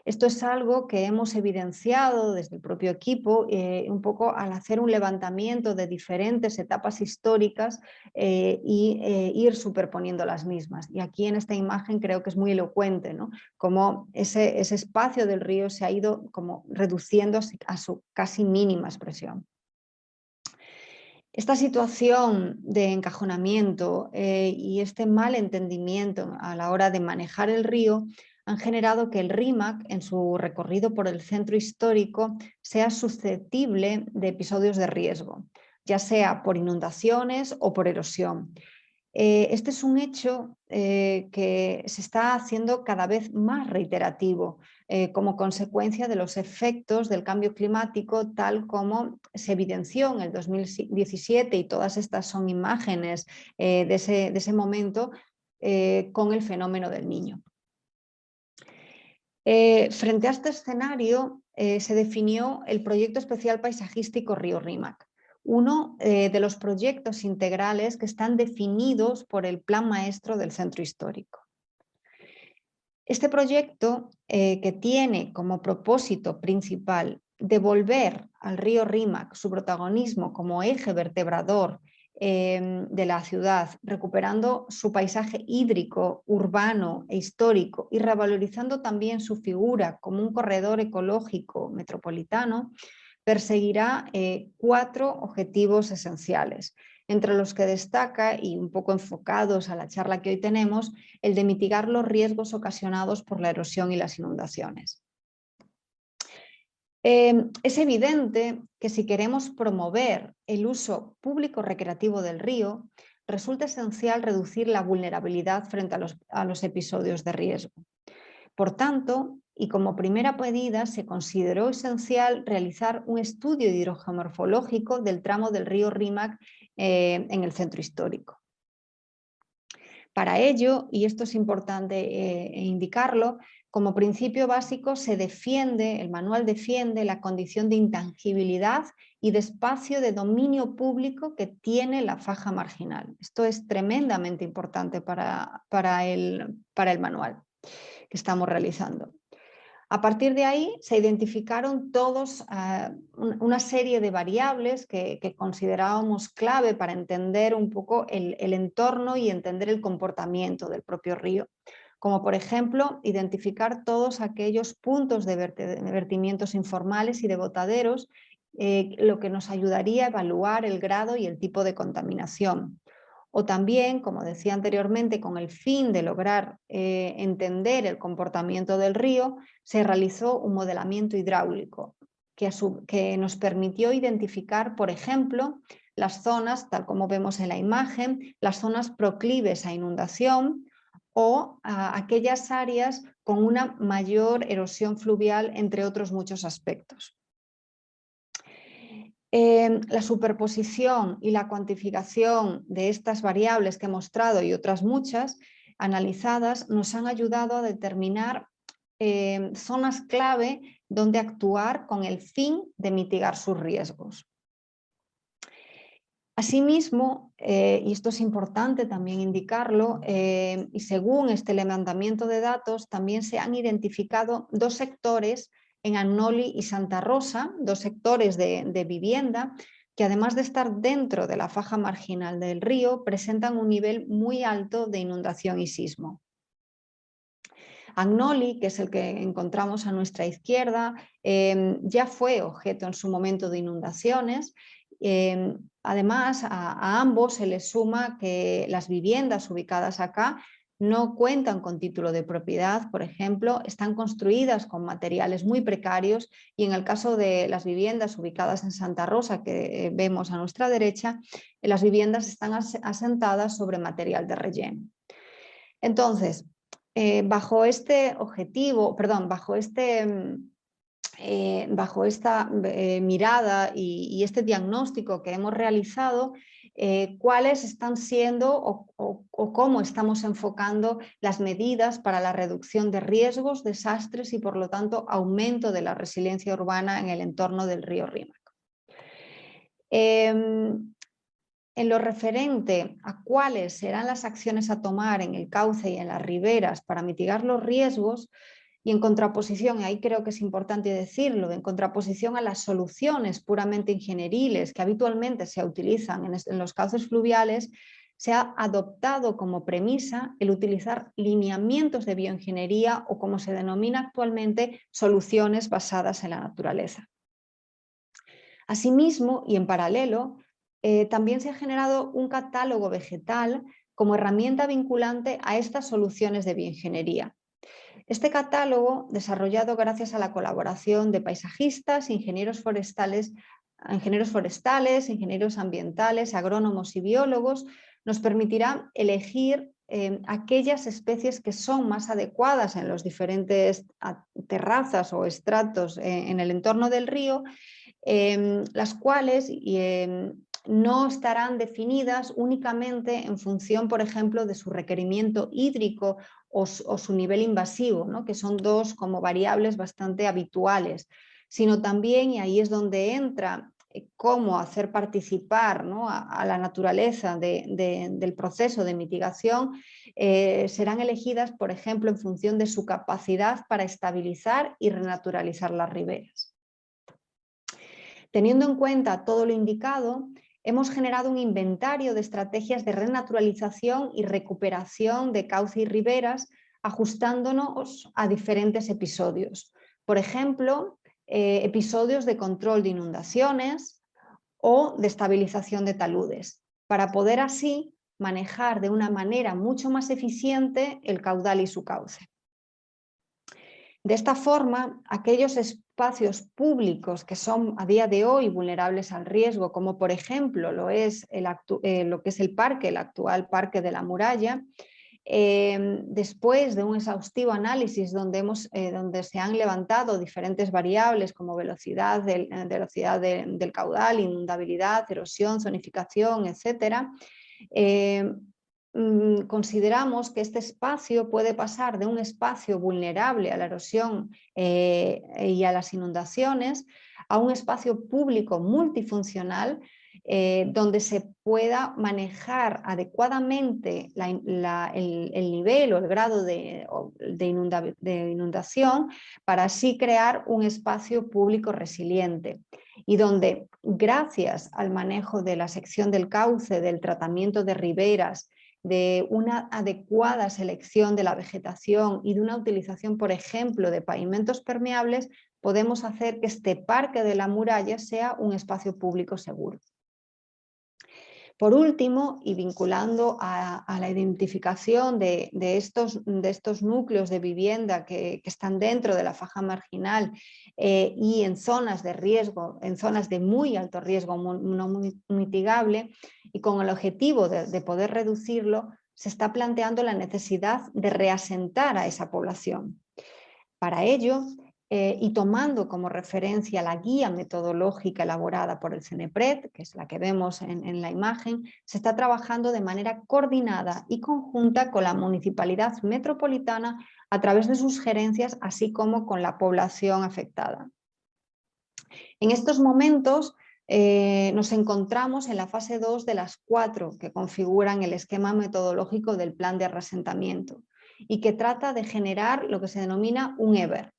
Esto es algo que hemos evidenciado desde el propio equipo, un poco al hacer un levantamiento de diferentes etapas históricas y ir superponiendo las mismas. Y aquí en esta imagen creo que es muy elocuente, ¿no? Cómo ese espacio del río se ha ido como reduciendo a su casi mínima expresión. Esta situación de encajonamiento y este mal entendimiento a la hora de manejar el río han generado que el Rímac, en su recorrido por el centro histórico, sea susceptible de episodios de riesgo, ya sea por inundaciones o por erosión. Este es un hecho que se está haciendo cada vez más reiterativo como consecuencia de los efectos del cambio climático, tal como se evidenció en el 2017, y todas estas son imágenes de ese momento con el fenómeno del Niño. Frente a este escenario se definió el proyecto especial paisajístico Río Rímac, uno de los proyectos integrales que están definidos por el Plan Maestro del Centro Histórico. Este proyecto, que tiene como propósito principal devolver al río Rímac su protagonismo como eje vertebrador de la ciudad, recuperando su paisaje hídrico, urbano e histórico y revalorizando también su figura como un corredor ecológico metropolitano, perseguirá 4 objetivos esenciales, entre los que destaca, y un poco enfocados a la charla que hoy tenemos, el de mitigar los riesgos ocasionados por la erosión y las inundaciones. Es evidente que si queremos promover el uso público recreativo del río, resulta esencial reducir la vulnerabilidad frente a los episodios de riesgo. Por tanto, y como primera medida, se consideró esencial realizar un estudio hidrogeomorfológico del tramo del río Rímac en el centro histórico. Para ello, y esto es importante indicarlo, como principio básico el manual defiende la condición de intangibilidad y de espacio de dominio público que tiene la faja marginal. Esto es tremendamente importante para el manual que estamos realizando. A partir de ahí se identificaron todos una serie de variables que considerábamos clave para entender un poco el entorno y entender el comportamiento del propio río, como por ejemplo identificar todos aquellos puntos de vertimientos informales y de botaderos, lo que nos ayudaría a evaluar el grado y el tipo de contaminación. O también, como decía anteriormente, con el fin de lograr entender el comportamiento del río, se realizó un modelamiento hidráulico que nos permitió identificar, por ejemplo, las zonas, tal como vemos en la imagen, las zonas proclives a inundación o aquellas áreas con una mayor erosión fluvial, entre otros muchos aspectos. La superposición y la cuantificación de estas variables que he mostrado y otras muchas analizadas nos han ayudado a determinar zonas clave donde actuar con el fin de mitigar sus riesgos. Asimismo, y esto es importante también indicarlo, y según este levantamiento de datos, también se han identificado 2 sectores en Agnoli y Santa Rosa, 2 sectores de vivienda, que además de estar dentro de la faja marginal del río, presentan un nivel muy alto de inundación y sismo. Agnoli, que es el que encontramos a nuestra izquierda, ya fue objeto en su momento de inundaciones. Además, a ambos se les suma que las viviendas ubicadas acá no cuentan con título de propiedad, por ejemplo, están construidas con materiales muy precarios, y en el caso de las viviendas ubicadas en Santa Rosa, que vemos a nuestra derecha, las viviendas están asentadas sobre material de relleno. Entonces, bajo este objetivo, perdón, bajo esta mirada y este diagnóstico que hemos realizado, cuáles están siendo o cómo estamos enfocando las medidas para la reducción de riesgos, desastres y, por lo tanto, aumento de la resiliencia urbana en el entorno del río Rímac. En lo referente a cuáles serán las acciones a tomar en el cauce y en las riberas para mitigar los riesgos, y en contraposición, y ahí creo que es importante decirlo, en contraposición a las soluciones puramente ingenieriles que habitualmente se utilizan en los cauces fluviales, se ha adoptado como premisa el utilizar lineamientos de bioingeniería, o como se denomina actualmente, soluciones basadas en la naturaleza. Asimismo, y en paralelo, también se ha generado un catálogo vegetal como herramienta vinculante a estas soluciones de bioingeniería. Este catálogo, desarrollado gracias a la colaboración de paisajistas, ingenieros forestales, ingenieros ambientales, agrónomos y biólogos, nos permitirá elegir aquellas especies que son más adecuadas en los diferentes terrazas o estratos en el entorno del río, las cuales no estarán definidas únicamente en función, por ejemplo, de su requerimiento hídrico o su nivel invasivo, ¿no? Que son 2 como variables bastante habituales, sino también, y ahí es donde entra cómo hacer participar, ¿no?, a la naturaleza del proceso de mitigación, serán elegidas, por ejemplo, en función de su capacidad para estabilizar y renaturalizar las riberas. Teniendo en cuenta todo lo indicado, hemos generado un inventario de estrategias de renaturalización y recuperación de cauce y riberas, ajustándonos a diferentes episodios. Por ejemplo, episodios de control de inundaciones o de estabilización de taludes, para poder así manejar de una manera mucho más eficiente el caudal y su cauce. De esta forma, aquellos espacios públicos que son a día de hoy vulnerables al riesgo, como por ejemplo lo que es el actual Parque de la Muralla, después de un exhaustivo análisis donde se han levantado diferentes variables como velocidad del caudal, inundabilidad, erosión, zonificación, etc., consideramos que este espacio puede pasar de un espacio vulnerable a la erosión y a las inundaciones a un espacio público multifuncional donde se pueda manejar adecuadamente el nivel o el grado de inundación para así crear un espacio público resiliente y donde, gracias al manejo de la sección del cauce, del tratamiento de riberas, de una adecuada selección de la vegetación y de una utilización, por ejemplo, de pavimentos permeables, podemos hacer que este Parque de la Muralla sea un espacio público seguro. Por último, y vinculando a la identificación de estos núcleos de vivienda que están dentro de la faja marginal y en zonas de riesgo, en zonas de muy alto riesgo no muy mitigable, y con el objetivo de poder reducirlo, se está planteando la necesidad de reasentar a esa población. Para ello, y tomando como referencia la guía metodológica elaborada por el CENEPRED, que es la que vemos en la imagen, se está trabajando de manera coordinada y conjunta con la Municipalidad Metropolitana a través de sus gerencias, así como con la población afectada. En estos momentos nos encontramos en la fase 2 de las 4 que configuran el esquema metodológico del plan de reasentamiento y que trata de generar lo que se denomina un EVAR,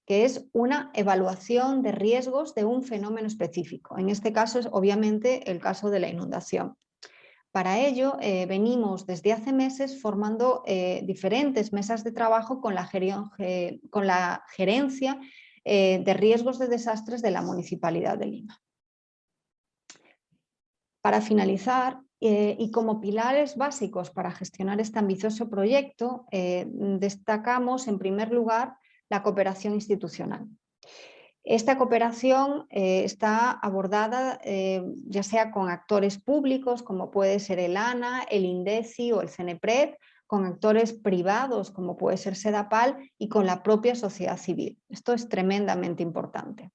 que es una evaluación de riesgos de un fenómeno específico. En este caso es obviamente el caso de la inundación. Para ello, venimos desde hace meses formando diferentes mesas de trabajo con la gerencia de riesgos de desastres de la Municipalidad de Lima. Para finalizar, y como pilares básicos para gestionar este ambicioso proyecto, destacamos en primer lugar la cooperación institucional. Esta cooperación está abordada ya sea con actores públicos como puede ser el ANA, el INDECI o el CENEPRED, con actores privados como puede ser SEDAPAL y con la propia sociedad civil. Esto es tremendamente importante.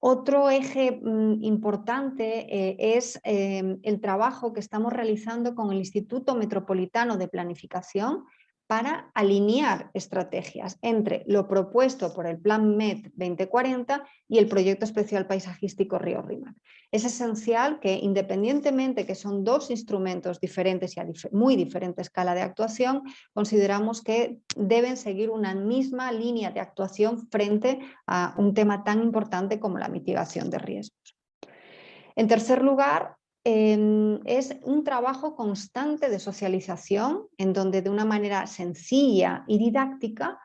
Otro eje importante es el trabajo que estamos realizando con el Instituto Metropolitano de Planificación para alinear estrategias entre lo propuesto por el Plan MET 2040 y el Proyecto Especial Paisajístico Río Rímac. Es esencial que, independientemente que son dos instrumentos diferentes y a muy diferente escala de actuación, consideramos que deben seguir una misma línea de actuación frente a un tema tan importante como la mitigación de riesgos. En tercer lugar, es un trabajo constante de socialización en donde de una manera sencilla y didáctica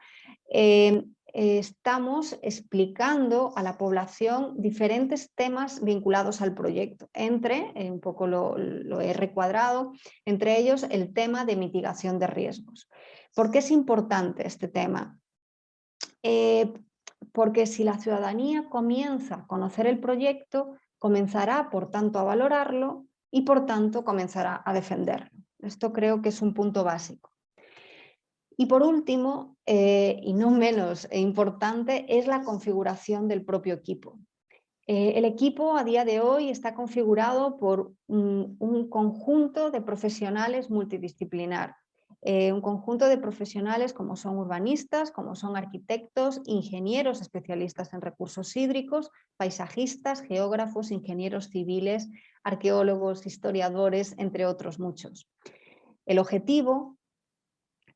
estamos explicando a la población diferentes temas vinculados al proyecto. Un poco lo he recuadrado, entre ellos el tema de mitigación de riesgos. ¿Por qué es importante este tema? Porque si la ciudadanía comienza a conocer el proyecto, comenzará, por tanto, a valorarlo y, por tanto, comenzará a defenderlo. Esto creo que es un punto básico. Y por último, y no menos importante, es la configuración del propio equipo. El equipo a día de hoy está configurado por un conjunto de profesionales multidisciplinar. Un conjunto de profesionales como son urbanistas, como son arquitectos, ingenieros especialistas en recursos hídricos, paisajistas, geógrafos, ingenieros civiles, arqueólogos, historiadores, entre otros muchos. El objetivo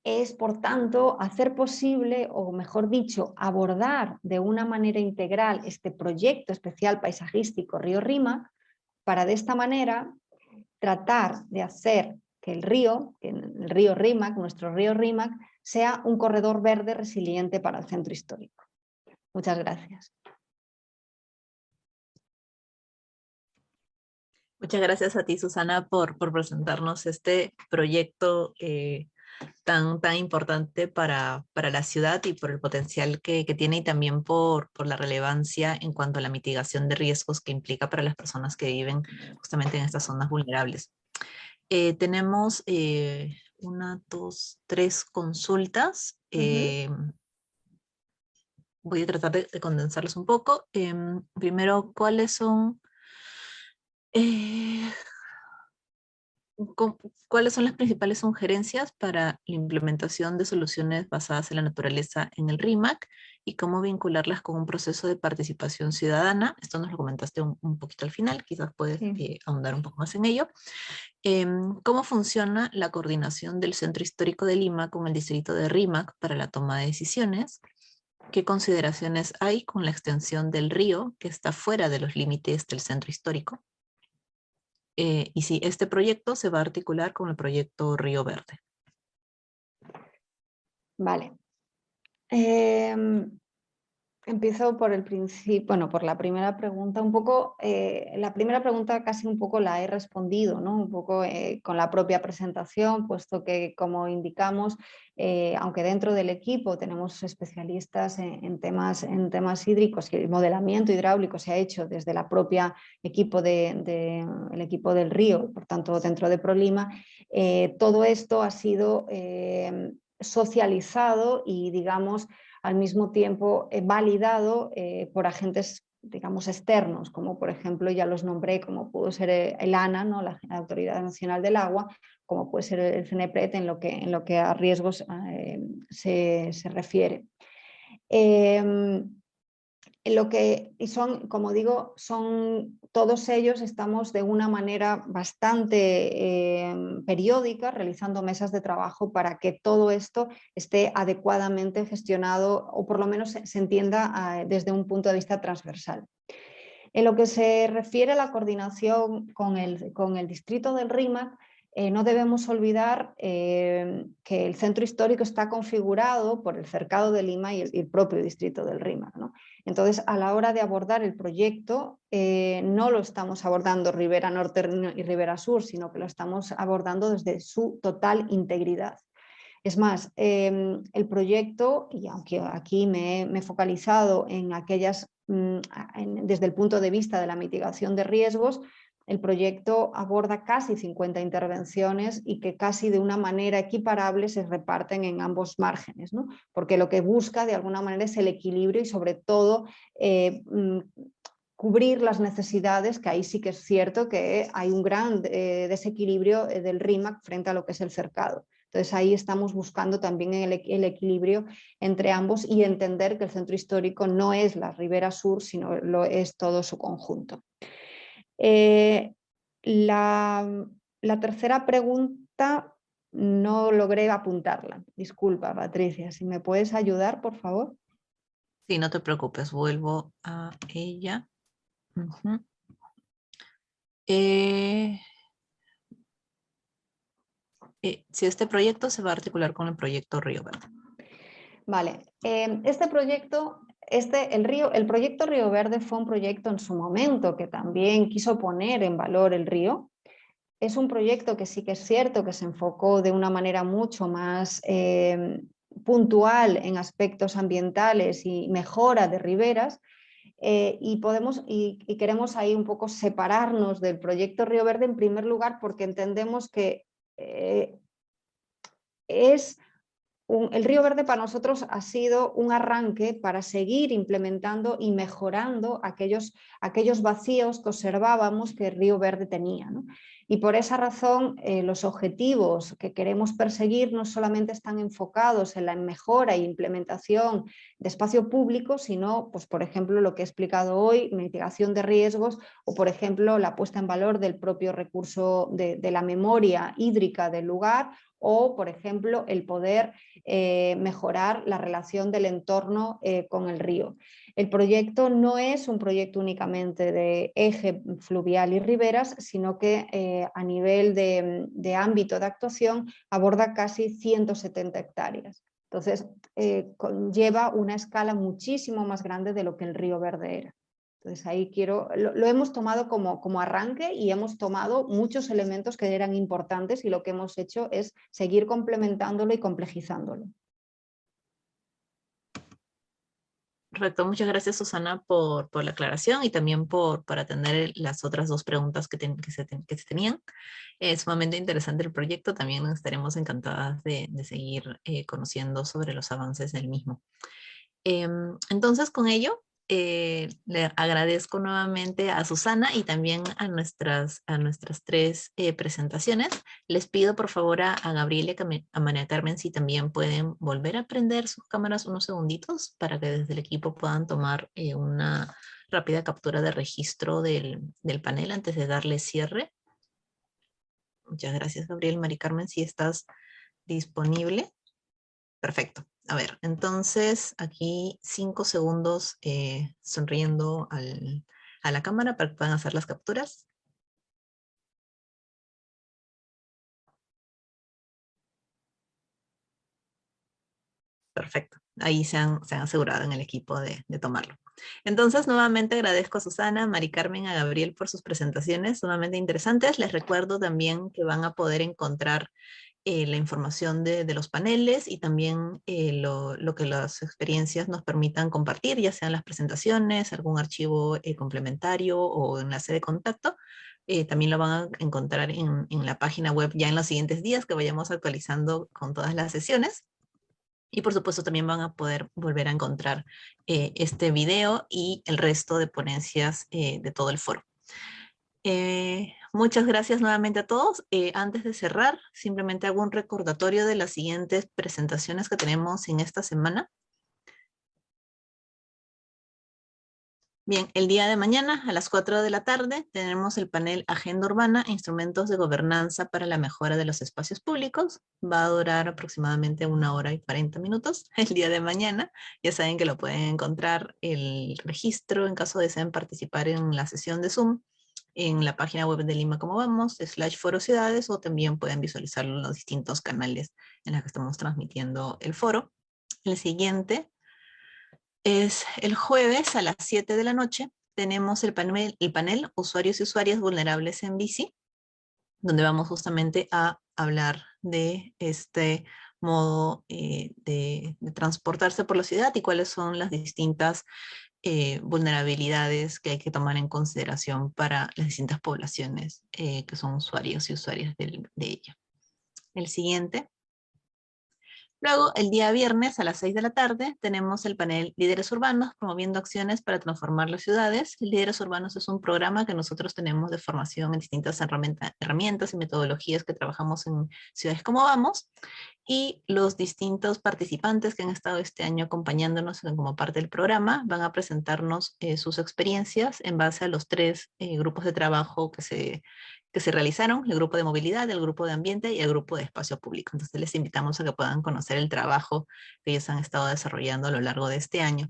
es, por tanto, hacer posible, o mejor dicho, abordar de una manera integral este proyecto especial paisajístico Río Rímac para de esta manera tratar de hacer que el río Rímac, nuestro río Rímac, sea un corredor verde resiliente para el centro histórico. Muchas gracias. Muchas gracias a ti, Susana, por presentarnos este proyecto tan importante para la ciudad y por el potencial que tiene y también por la relevancia en cuanto a la mitigación de riesgos que implica para las personas que viven justamente en estas zonas vulnerables. Tenemos 1, 2, 3 consultas. Voy a tratar de condensarlos un poco. Primero, ¿cuáles son las principales sugerencias para la implementación de soluciones basadas en la naturaleza en el RIMAC y cómo vincularlas con un proceso de participación ciudadana? Esto nos lo comentaste un poquito al final, quizás puedes ahondar un poco más en ello. ¿Cómo funciona la coordinación del Centro Histórico de Lima con el distrito de RIMAC para la toma de decisiones? ¿Qué consideraciones hay con la extensión del río que está fuera de los límites del centro histórico? Y si este proyecto se va a articular con el proyecto Río Verde. Vale. Empiezo por el principio, bueno, por la primera pregunta. Un poco, la primera pregunta casi un poco la he respondido, ¿no? Un poco con la propia presentación, puesto que, como indicamos, aunque dentro del equipo tenemos especialistas en temas hídricos, y el modelamiento hidráulico se ha hecho desde la propia equipo el equipo del río, por tanto dentro de ProLima, todo esto ha sido socializado y, digamos, al mismo tiempo validado por agentes, digamos, externos, como por ejemplo ya los nombré, como pudo ser el ANA, ¿no? la Autoridad Nacional del Agua, como puede ser el CNPRET en lo que a riesgos se refiere. Lo que son, como digo, son todos ellos, estamos de una manera bastante periódica realizando mesas de trabajo para que todo esto esté adecuadamente gestionado o por lo menos se entienda desde un punto de vista transversal. En lo que se refiere a la coordinación con el distrito del RIMAC, no debemos olvidar que el centro histórico está configurado por el Cercado de Lima y el propio distrito del RIMAC, ¿no? Entonces, a la hora de abordar el proyecto, no lo estamos abordando Ribera Norte y Ribera Sur, sino que lo estamos abordando desde su total integridad. Es más, el proyecto, y aunque aquí me he focalizado en aquellas, desde el punto de vista de la mitigación de riesgos, el proyecto aborda casi 50 intervenciones y que casi de una manera equiparable se reparten en ambos márgenes, ¿no? Porque lo que busca de alguna manera es el equilibrio y sobre todo cubrir las necesidades, que ahí sí que es cierto que hay un gran desequilibrio del RIMAC frente a lo que es el cercado. Entonces ahí estamos buscando también el equilibrio entre ambos y entender que el centro histórico no es la Ribera Sur, sino lo es todo su conjunto. La tercera pregunta no logré apuntarla. Disculpa, Patricia, si me puedes ayudar, por favor. Sí, no te preocupes, vuelvo a ella. Si este proyecto se va a articular con el proyecto Río Verde. Vale, este proyecto, el proyecto Río Verde fue un proyecto en su momento que también quiso poner en valor el río. Es un proyecto que sí que es cierto que se enfocó de una manera mucho más puntual en aspectos ambientales y mejora de riberas, y queremos ahí un poco separarnos del proyecto Río Verde en primer lugar porque entendemos que el Río Verde para nosotros ha sido un arranque para seguir implementando y mejorando aquellos vacíos que observábamos que el Río Verde tenía, ¿no? Y por esa razón los objetivos que queremos perseguir no solamente están enfocados en la mejora e implementación de espacio público, sino, pues, por ejemplo, lo que he explicado hoy, mitigación de riesgos, o por ejemplo la puesta en valor del propio recurso de la memoria hídrica del lugar, o por ejemplo el poder mejorar la relación del entorno con el río. El proyecto no es un proyecto únicamente de eje fluvial y riberas, sino que a nivel de ámbito de actuación aborda casi 170 hectáreas. Entonces, conlleva una escala muchísimo más grande de lo que el Río Verde era. Entonces, ahí lo hemos tomado como arranque y hemos tomado muchos elementos que eran importantes y lo que hemos hecho es seguir complementándolo y complejizándolo. Perfecto, muchas gracias Susana por la aclaración y también por atender las otras dos preguntas que se tenían. Es sumamente interesante el proyecto, también estaremos encantadas de seguir conociendo sobre los avances del mismo. Entonces con ello le agradezco nuevamente a Susana y también a nuestras tres presentaciones. Les pido por favor a Gabriela y a María Carmen si también pueden volver a prender sus cámaras unos segunditos para que desde el equipo puedan tomar una rápida captura de registro del panel antes de darle cierre. Muchas gracias, Gabriel. María Carmen, si estás disponible. Perfecto. A ver, entonces aquí 5 segundos sonriendo a la cámara para que puedan hacer las capturas. Perfecto. Ahí se han asegurado en el equipo de tomarlo. Entonces, nuevamente agradezco a Susana, a Mari Carmen, a Gabriel por sus presentaciones sumamente interesantes. Les recuerdo también que van a poder encontrar la información de los paneles y también lo que las experiencias nos permitan compartir, ya sean las presentaciones, algún archivo complementario o enlace de contacto. También lo van a encontrar en la página web ya en los siguientes días que vayamos actualizando con todas las sesiones. Y por supuesto también van a poder volver a encontrar este video y el resto de ponencias de todo el foro. Muchas gracias nuevamente a todos. Antes de cerrar, simplemente hago un recordatorio de las siguientes presentaciones que tenemos en esta semana. Bien, el día de mañana a las 4 de la tarde tenemos el panel Agenda Urbana, Instrumentos de Gobernanza para la Mejora de los Espacios Públicos. Va a durar aproximadamente 1 hora y 40 minutos el día de mañana. Ya saben que lo pueden encontrar el registro en caso deseen participar en la sesión de Zoom en la página web de Lima Como Vamos, /forocidades, o también pueden visualizarlo en los distintos canales en los que estamos transmitiendo el foro. El siguiente es el jueves a las 7 de la noche. Tenemos el panel Usuarios y Usuarias Vulnerables en bici, donde vamos justamente a hablar de este modo de transportarse por la ciudad y cuáles son las distintas vulnerabilidades que hay que tomar en consideración para las distintas poblaciones que son usuarios y usuarias de ella. El siguiente. Luego, el día viernes a las 6 de la tarde, tenemos el panel Líderes Urbanos, promoviendo acciones para transformar las ciudades. Líderes Urbanos es un programa que nosotros tenemos de formación en distintas herramientas y metodologías que trabajamos en ciudades como Vamos, y los distintos participantes que han estado este año acompañándonos como parte del programa van a presentarnos sus experiencias en base a los 3 grupos de trabajo que se realizaron, el grupo de movilidad, el grupo de ambiente y el grupo de espacio público. Entonces les invitamos a que puedan conocer el trabajo que ellos han estado desarrollando a lo largo de este año.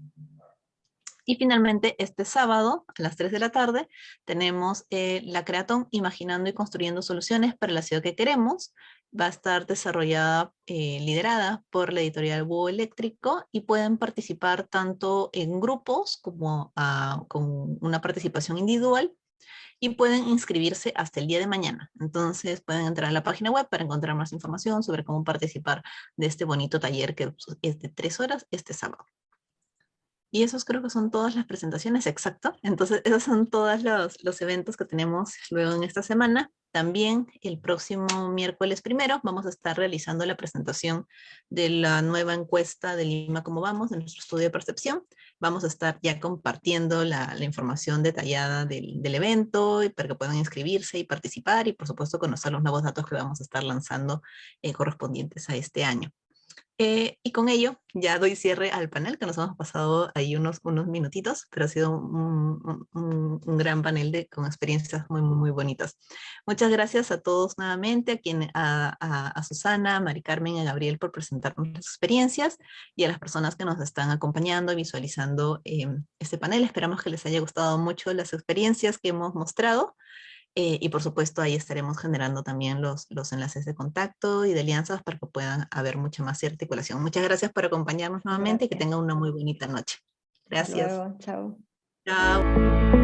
Y finalmente, este sábado, a las 3 de la tarde, tenemos la Creatón Imaginando y Construyendo Soluciones para la Ciudad que Queremos. Va a estar desarrollada, liderada por la editorial Búho Eléctrico, y pueden participar tanto en grupos como con una participación individual, y pueden inscribirse hasta el día de mañana. Entonces pueden entrar a la página web para encontrar más información sobre cómo participar de este bonito taller que es de 3 horas este sábado. Y esos creo que son todas las presentaciones, exacto. Entonces esos son todos los eventos que tenemos luego en esta semana. También el próximo miércoles 1 vamos a estar realizando la presentación de la nueva encuesta de Lima Como Vamos, de nuestro estudio de percepción. vamos a estar ya compartiendo la información detallada del evento para que puedan inscribirse y participar y por supuesto conocer los nuevos datos que vamos a estar lanzando correspondientes a este año. Y con ello ya doy cierre al panel, que nos hemos pasado ahí unos minutitos, pero ha sido un gran panel con experiencias muy bonitas. Muchas gracias a todos nuevamente, a Susana, a Mari Carmen y a Gabriel por presentarnos las experiencias y a las personas que nos están acompañando y visualizando este panel. Esperamos que les haya gustado mucho las experiencias que hemos mostrado. Y por supuesto ahí estaremos generando también los enlaces de contacto y de alianzas para que puedan haber mucha más articulación. Muchas gracias por acompañarnos nuevamente y que tengan una muy bonita noche. Hasta Gracias. luego, chao. Chao.